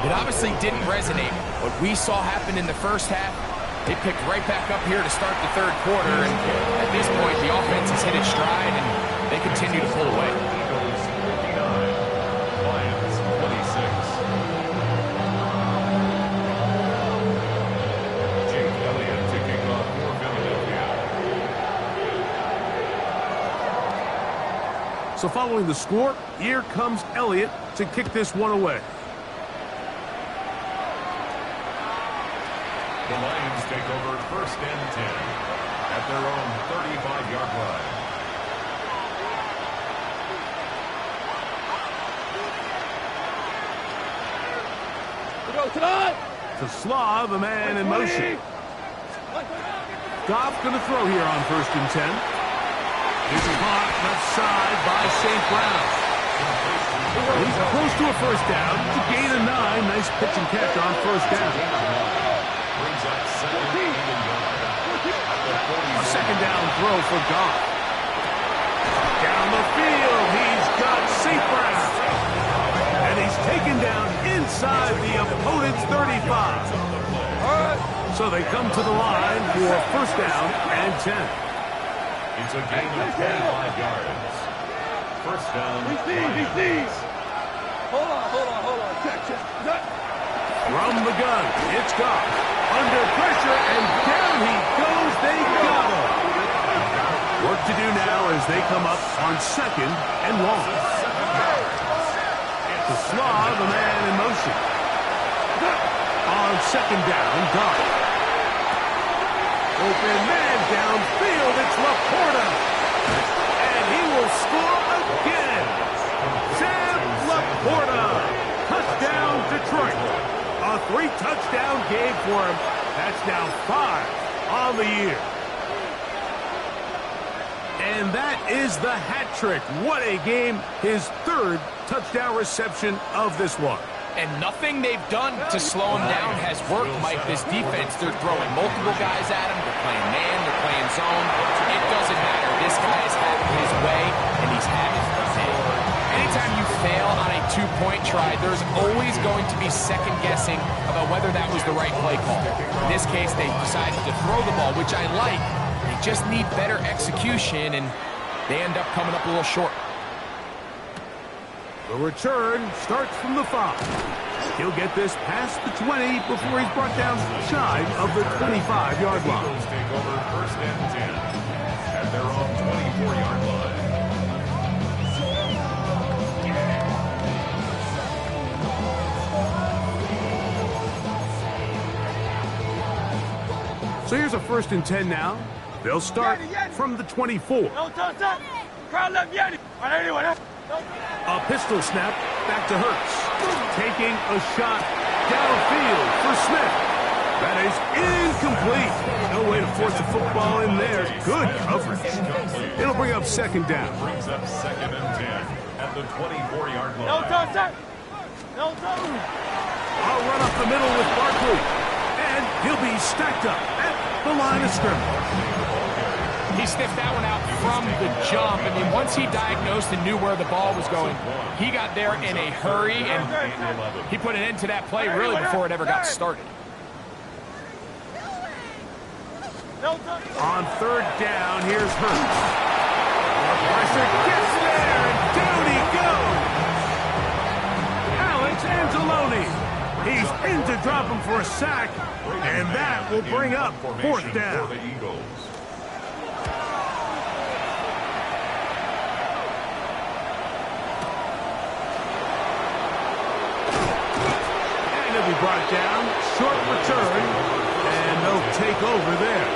it obviously didn't resonate. What we saw happen in the first half, they picked right back up here to start the third quarter, and at this point, the offense has hit its stride, and they continue to pull away. Eagles 59, Lions 26. Jake Elliott to kick off for Philadelphia. So following the score, here comes Elliott to kick this one away. The Lions take over first and 10 at their own 35-yard line. We go tonight. To Slav, a man in motion. Goff going to throw here on first and 10. He's caught left side by St. Brown. He's close to a first down. It's a gain of 9. Nice pitch and catch on first down. Brings up second and yard. A second down throw for Goff. Down the field, he's got St. Brown. And he's taken down inside the opponent's 35. So they come to the line for first down and 10. It's a gain of 25 yards. First down. Lions. Hold on. Check. From the gun, it's Goff. Under pressure, and down he goes. They got him. Work to do now as they come up on second and long. To Slav, a man in motion. On second down, Goff. Open man downfield, it's Laporta. And he will score again. Sam Laporta. Touchdown, Detroit. A 3-touchdown game for him. That's now 5 on the year. And that is the hat trick. What a game. His 3rd touchdown reception of this one. And nothing they've done to slow him down has worked, Mike. This defense, they're throwing multiple guys at him. They're playing man, they're playing zone. It doesn't matter. This guy is having his way, and he's having his day. Anytime you fail on a 2-point try, there's always going to be second guessing about whether that was the right play call. In this case, they decided to throw the ball, which I like. They just need better execution, and they end up coming up a little short. The return starts from the 5. He'll get this past the 20 before he's brought down shy of the 25-yard line. Eagles take over first and 10 at their own 25. 24-yard line. So here's a 1st and 10 now. They'll start from the 24. A pistol snap back to Hurts. Taking a shot downfield for Smith. That is incomplete. No way to force the football in there. Good coverage. It'll bring up 2nd down. Brings up 2nd and 10 at the 24-yard line. I'll run up the middle with Barkley. And he'll be stacked up at the line of scrimmage. He sniffed that one out from the jump. I mean, once he diagnosed and knew where the ball was going, he got there in a hurry, and he put an end to that play really before it ever got started. On 3rd down, here's Hurts. The pressure gets there, and down he goes. Alex Anzalone. He's in to drop him for a sack, and that will bring up 4th down. For the Eagles. And he'll be brought down. Short return, and they'll take over there.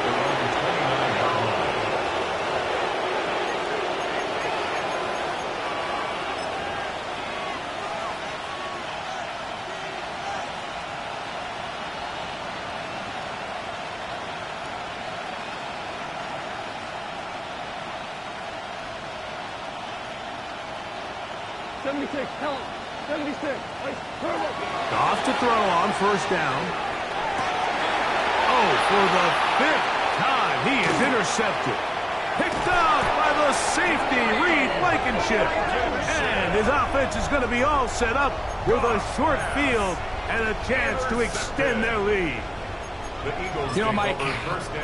Off to throw on 1st down. Oh, for the 5th time, he is intercepted. Picked off by the safety, Reed Blankenship. And his offense is going to be all set up with a short field and a chance to extend their lead. You know, Mike,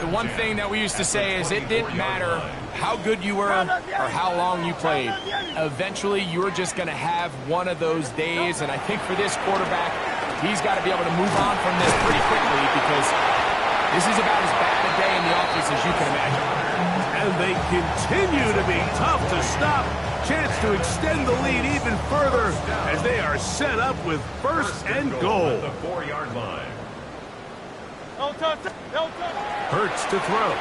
the one thing that we used to say is it didn't matter how good you were or how long you played. Eventually, you're just going to have one of those days, and I think for this quarterback, he's got to be able to move on from this pretty quickly because this is about as bad a day in the office as you can imagine. And they continue to be tough to stop. Chance to extend the lead even further as they are set up with 1st and goal. The 4-yard line. Hurts to throw.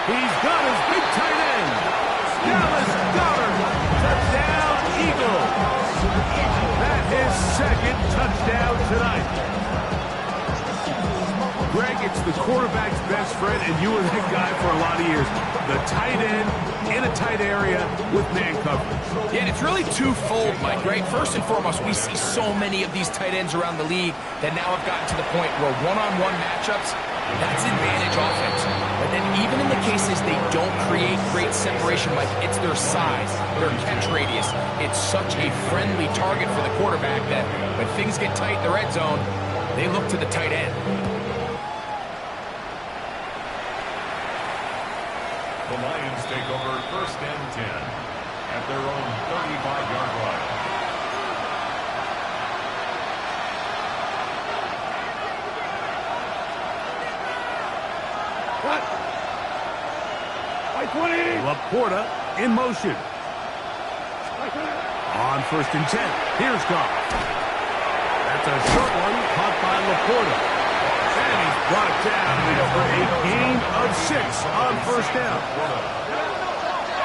He's got his big tight end. Dallas Goedert. Touchdown, Eagles. That is 2nd touchdown tonight. Greg, it's the quarterback's best friend, and you were that guy for a lot of years. The tight end in a tight area with man coverage. Yeah, and it's really twofold, Mike, right? First and foremost, we see so many of these tight ends around the league that now have gotten to the point where one-on-one matchups, that's advantage offense. But then even in the cases they don't create great separation, Mike, it's their size, their catch radius. It's such a friendly target for the quarterback that when things get tight in the red zone, they look to the tight end. The Lions take over 1st and 10 at their own 35-yard line. Laporta in motion. On 1st and 10. Here's Goff. That's a short one caught by Laporta. And he's brought down for a gain of 6 on 1st down.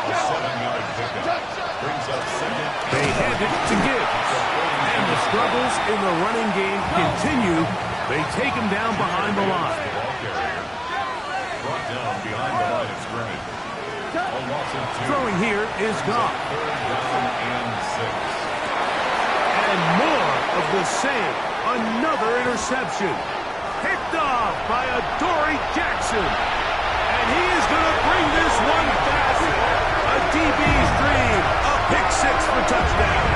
A 7-yard pickup brings up 2nd. They hand it to Gibbs. And the struggles in the running game continue. They take him down behind the line. Brought down behind the line of scrimmage. Throwing here is Goff. 3rd down and 6. And more of the same. Another interception. Picked off by Adoree Jackson. And he is going to bring this one back. A DB's dream. A pick 6 for touchdown.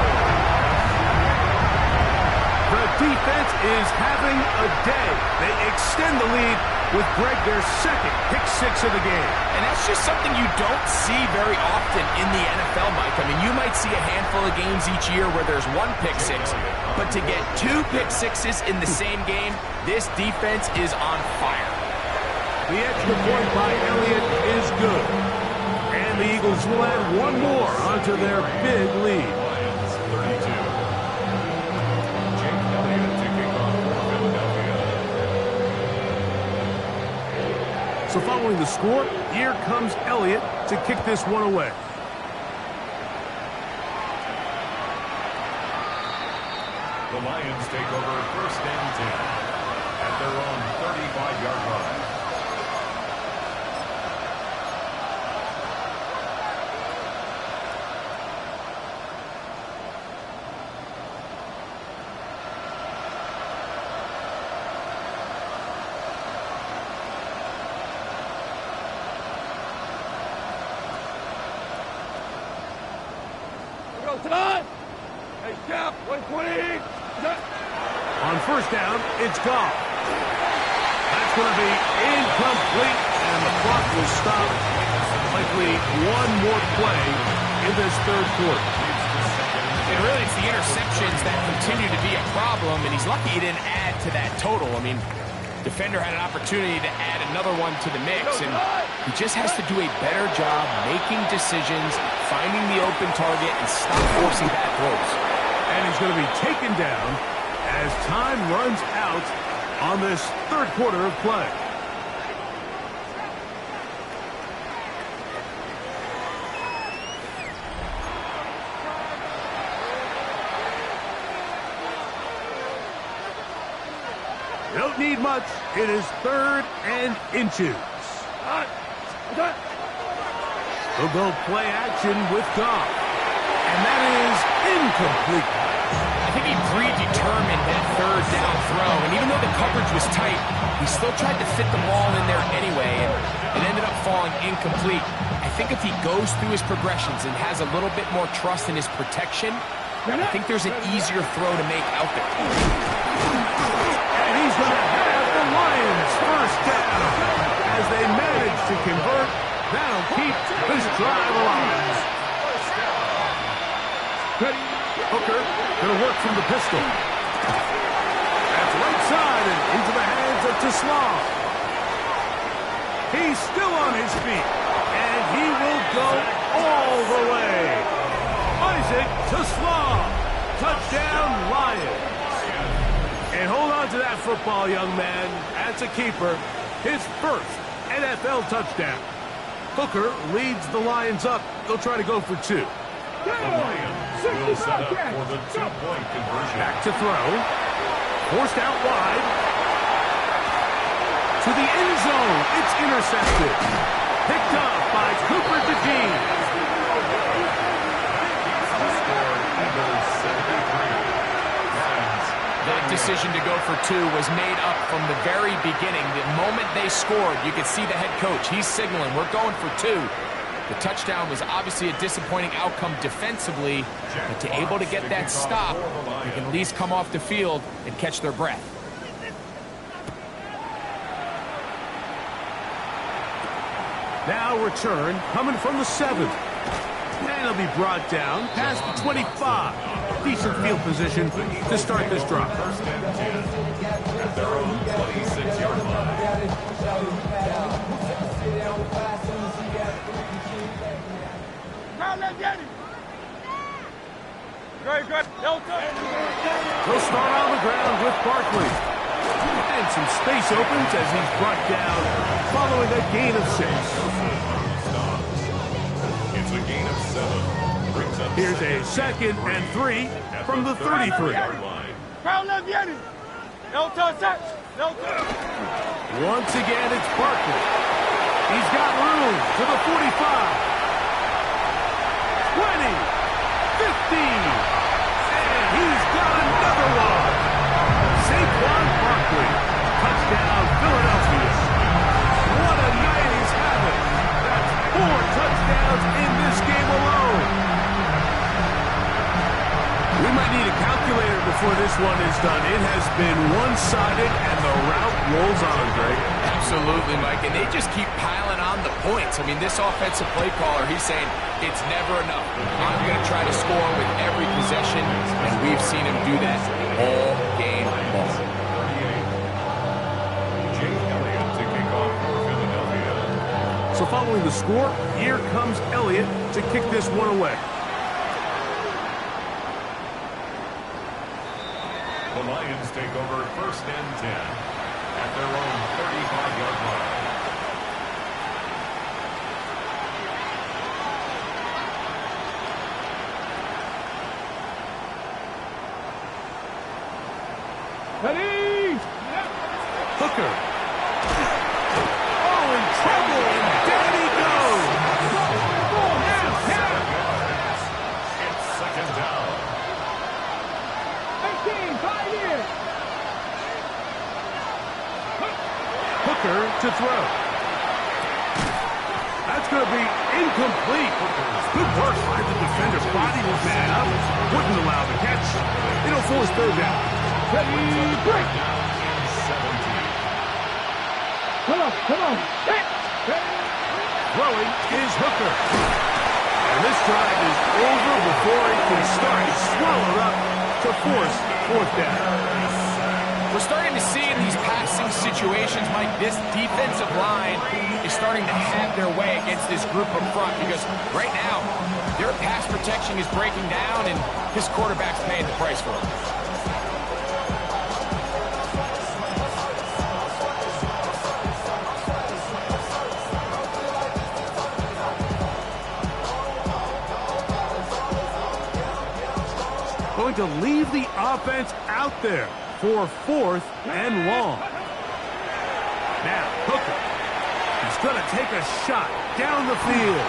The defense is having a day. They extend the lead with Greg their 2nd pick 6 of the game. And that's just something you don't see very often in the NFL, Mike. I mean, you might see a handful of games each year where there's 1 pick 6, but to get 2 pick 6s in the same game, this defense is on fire. The extra point by Elliott is good. And the Eagles will add one more onto their big lead. Lions 32. Jake Elliott to kick off for Philadelphia. So following the score, here comes Elliott to kick this one away. The Lions take over first and 10 at their own 35-yard line. Go time. Hey, Cap, 120. On first down, it's Goff. That's going to be incomplete, and the clock will stop. Likely one more play in this third quarter. And really, it's the interceptions that continue to be a problem, and he's lucky he didn't add to that total. I mean, defender had an opportunity to add another one to the mix, and he just has to do a better job making decisions, finding the open target, and stop forcing bad throws. And he's going to be taken down as time runs out on this third quarter of play. You don't need much. It is third and inches. They'll go play action with Goff. And that is incomplete. I think he predetermined that third down throw, and even though the coverage was tight, he still tried to fit the ball in there anyway, and it ended up falling incomplete. I think if he goes through his progressions and has a little bit more trust in his protection, I think there's an easier throw to make out there. And he's going to have the Lions first down as they manage to convert. That'll keep this drive alive. Hooker going to work from the pistol. That's right side and into the hands of Teslam. He's still on his feet, and he will go all the way. Isaac Teslam, touchdown Lions. And hold on to that football, young man. That's a keeper. His first NFL touchdown. Hooker leads the Lions up. They'll try to go for two. The Lions will set up for the two-point conversion. Back to throw. Forced out wide. To the end zone. It's intercepted. Picked up by Cooper DeJean. That decision to go for two was made up from the very beginning. The moment they scored, you could see the head coach. He's signaling, we're going for two. The touchdown was obviously a disappointing outcome defensively, but to able to get that stop, you can at least come off the field and catch their breath. Now return coming from the 7. And he'll be brought down past the 25. Decent field position to start this drive. First and 10 at their own 26-yard line. He'll start on the ground with Barkley. And some space opens as he's brought down following a gain of 6. It's a gain of 7. Brings up Here's a second and 3 from the 33. Once again, it's Barkley. He's got room to the 45. 20, 15, and he's got another one. Saquon Barkley, touchdown Philadelphia. What a night he's having. That's 4 touchdowns in this game alone. We might need a calculator before this one is done. It has been one-sided, and the route rolls on, Greg. Absolutely, Mike, and they just keep piling on the points. I mean, this offensive play caller, he's saying it's never enough. I'm going to try to score with every possession, and we've seen him do that all game long. Jake Elliott to kick off for Philadelphia. So following the score, here comes Elliott to kick this one away. The Lions take over 1st and 10 at their own 35-yard line. Ready? Hooker. Oh, in trouble, and down he goes. It's 2nd down. 18, 5 here. Hooker to throw. That's going to be incomplete. Good work by the defender. Body was man up. Wouldn't allow the catch. It'll force 3rd down. Ready, break. Down in 17. Come on. Hit. Throwing is Hooker. And this drive is over before it can start. It's swallowed up to force 4th down. We're starting to see in these passing situations, Mike, this defensive line is starting to have their way against this group up front because right now, their pass protection is breaking down and his quarterback's paying the price for it. Going to leave the offense out there for 4th and long. Now, Hooker. He's going to take a shot down the field.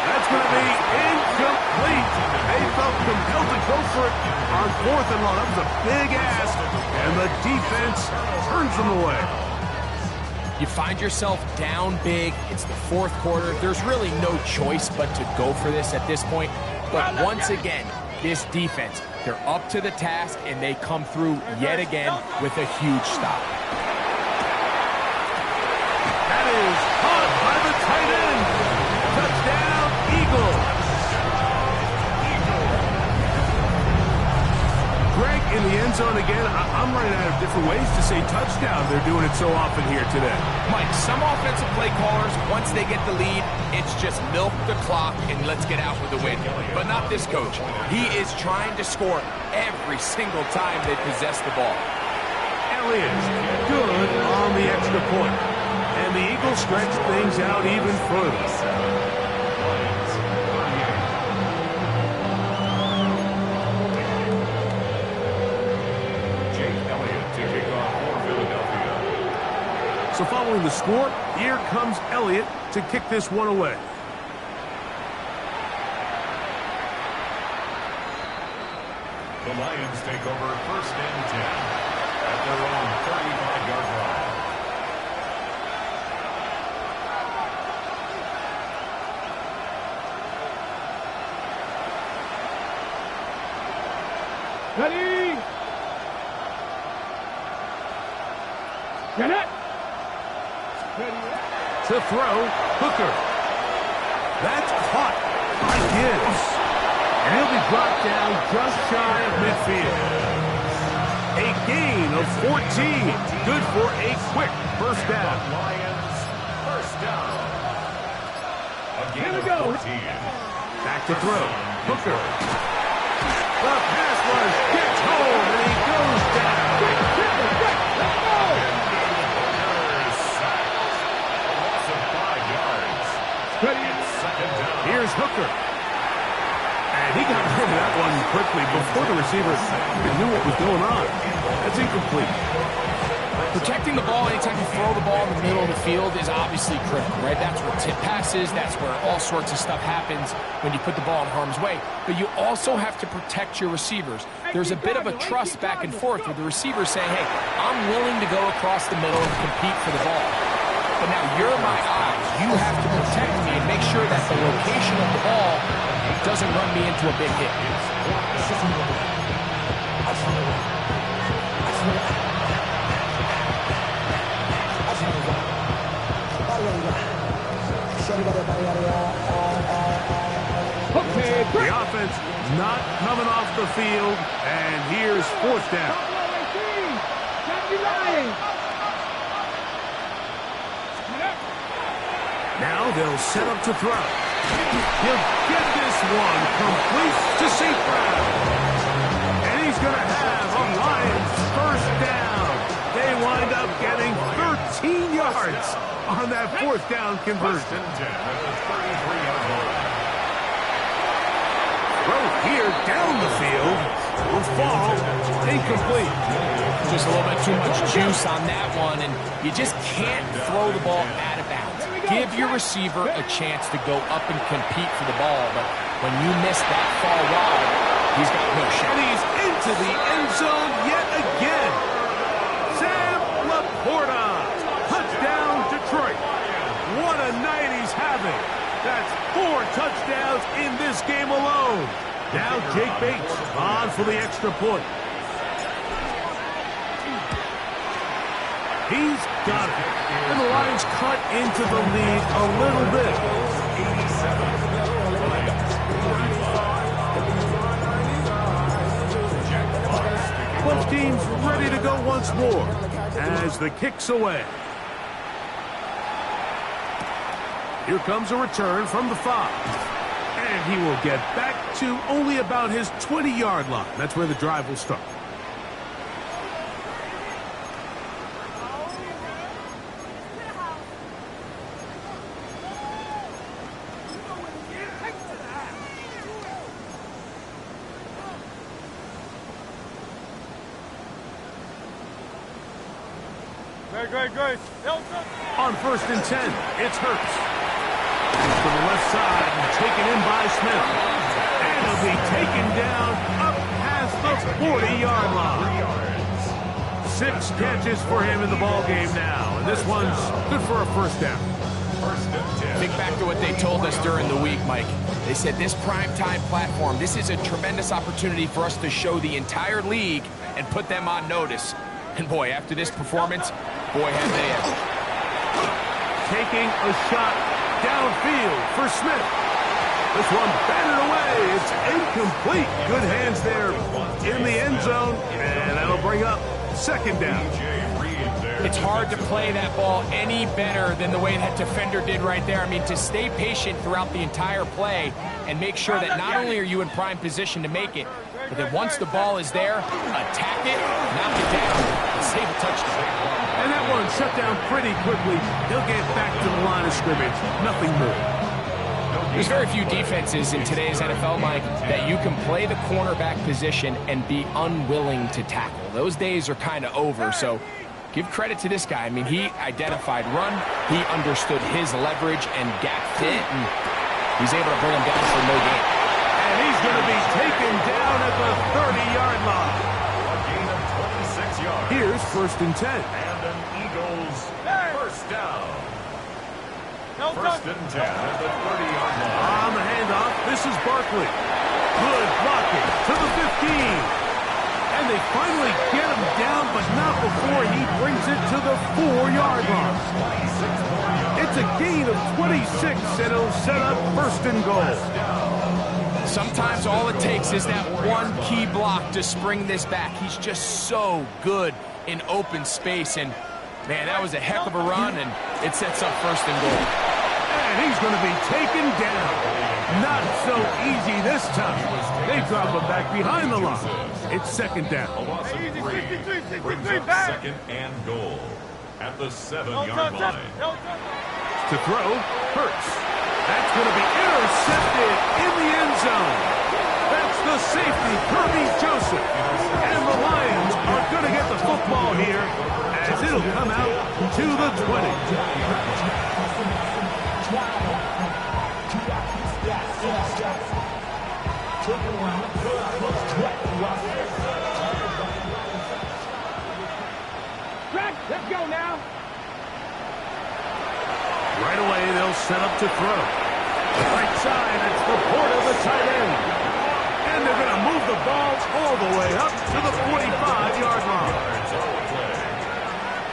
That's going to be incomplete. They felt compelled to go for it on 4th and long. That was a big ask, and the defense turns them away. You find yourself down big. It's the 4th quarter. There's really no choice but to go for this at this point. But once again, this defense, they're up to the task, and they come through yet again with a huge stop. That is caught by the tight end. Touchdown, Eagles. Greg in the end zone again. I'm running out of different ways to say touchdown. They're doing it so often here today. Mike, some offensive play callers, once they get the lead, it's just milk the clock and let's get out with the win. But not this coach. He is trying to score every single time they possess the ball. Elliott, good on the extra point. And the Eagles stretch things out even further. So following the score, here comes Elliott to kick this one away. The Lions take over 1st and 10 at their own 35-yard line. Ready? Get it. To throw, Hooker. That's caught by Gibbs. And he'll be brought down just shy of midfield. A gain of 14. Good for a quick 1st down. Lions 1st down. A gain of 14. Back to throw. Hooker. The pass rush gets home, and he goes down. Here's Hooker. And he got rid of that one quickly before the receiver knew what was going on. That's incomplete. Protecting the ball anytime you throw the ball in the middle of the field is obviously critical, right? That's where tip passes, that's where all sorts of stuff happens when you put the ball in harm's way. But you also have to protect your receivers. There's a bit of a trust back and forth with the receiver saying, hey, I'm willing to go across the middle and compete for the ball. But now you're my eyes. You have to protect me and make sure that the location of the ball doesn't run me into a big hit. The offense not coming off the field, and here's 4th down. Now they'll set up to throw. He'll get this one complete to St. Brown. And he's going to have a Lions first down. They wind up getting 13 yards on that fourth down conversion. Throw here down the field will fall incomplete. Just a little bit too much juice on that one, and you just can't throw the ball out of bounds. Give your receiver a chance to go up and compete for the ball, but when you miss that far wide, he's got no shot. And he's into the end zone yet again. Sam Laporta, touchdown Detroit. What a night he's having. That's 4 touchdowns in this game alone. Now Jake Bates on for the extra point. He's got it. And the Lions cut into the lead a little bit. 87. Both teams ready to go once more as the kick's away. Here comes a return from the 5. And he will get back to only about his 20-yard line. That's where the drive will start. Great. On 1st and 10, it's Hurts. To the left side and taken in by Smith. And he'll be taken down up past the 40-yard line. 6 catches for him in the ball game now. And this one's good for a first down. Think back to what they told us during the week, Mike. They said this primetime platform, this is a tremendous opportunity for us to show the entire league and put them on notice. And boy, after this performance, boy, have they ever. Taking a shot downfield for Smith. This one batted away. It's incomplete. Good hands there in the end zone. And that'll bring up 2nd down. It's hard to play that ball any better than the way that defender did right there. I mean, to stay patient throughout the entire play and make sure that not only are you in prime position to make it, but that once the ball is there, attack it, knock it down, and save a touchdown. And that one shut down pretty quickly. He'll get back to the line of scrimmage. Nothing more. There's very few defenses in today's NFL, Mike, that you can play the cornerback position and be unwilling to tackle. Those days are kind of over, so give credit to this guy. I mean, he identified run, he understood his leverage and gap fit, and he's able to bring him down for no gain. And he's going to be taken down at the 30-yard line. A gain of 26 yards. Here's 1st and 10. And an Eagles first down. 1st and 10 at the 30-yard line. On the handoff, this is Barkley. Good blocking to the 15. And they finally get him down, but not before he brings it to the 4-yard line. It's a gain of 26, and it'll set up 1st and goal. Sometimes all it takes is that one key block to spring this back. He's just so good in open space, and man, that was a heck of a run, and it sets up 1st and goal. And he's going to be taken down. Not so easy this time. They drop him back behind the line. It's 2nd down. A loss of 3 brings up 2nd and goal at the 7-yard line. To throw, Hurts. That's going to be intercepted in the end zone. That's the safety, Kirby Joseph. And the Lions are going to get the football here as it'll come out to the 20. Let's go now. Right away, they'll set up to throw. Right side, it's Laporta, the tight end. And they're going to move the ball all the way up to the 45-yard line.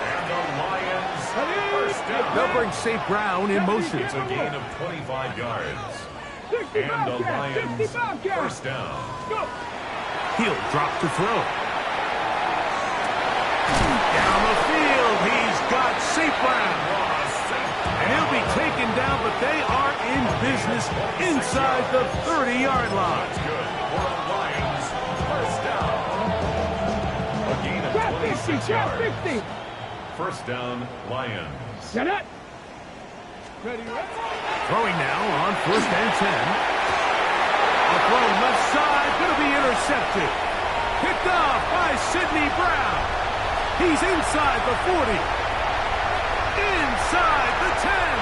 And the Lions first down. They'll bring St. Brown in motion. It's a gain of 25 yards. And the Lions first down. He'll drop to throw. Down the field, he's got St. Brown. And he'll be taken down, but they are in business inside the 30-yard line. That's good for the Lions. First down. A gain of 26 yards. 50. First down, Lions. Shut up. Ready, Throwing now on 1st and 10. A throw left side, going to be intercepted. Picked off by Sidney Brown. He's inside the 40. Inside the 10.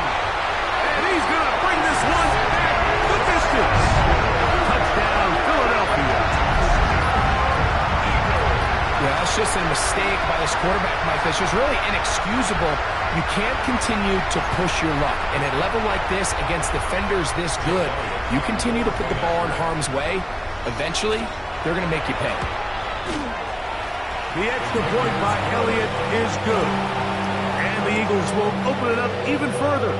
And he's going to bring this one back the distance. Touchdown, Philadelphia. Yeah, that's just a mistake by this quarterback, Mike. That's just really inexcusable. You can't continue to push your luck. And at a level like this, against defenders this good, you continue to put the ball in harm's way, eventually, they're going to make you pay. The extra point by Elliott is good. And the Eagles will open it up even further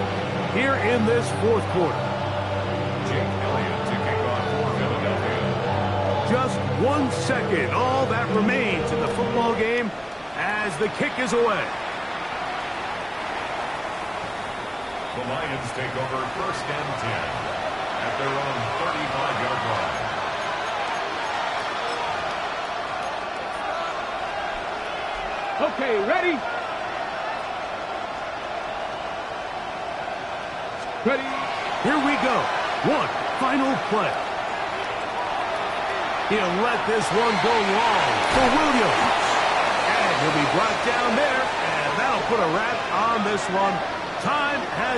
here in this 4th quarter. Jake Elliott to kick off for Philadelphia. Just 1 second, all that remains in the football game as the kick is away. The Lions take over 1st and 10 at their own 35-yard line. Okay, ready? Ready? Here we go. One final play. He'll let this one go long for Williams. And he'll be brought down there, and that'll put a wrap on this one. Time has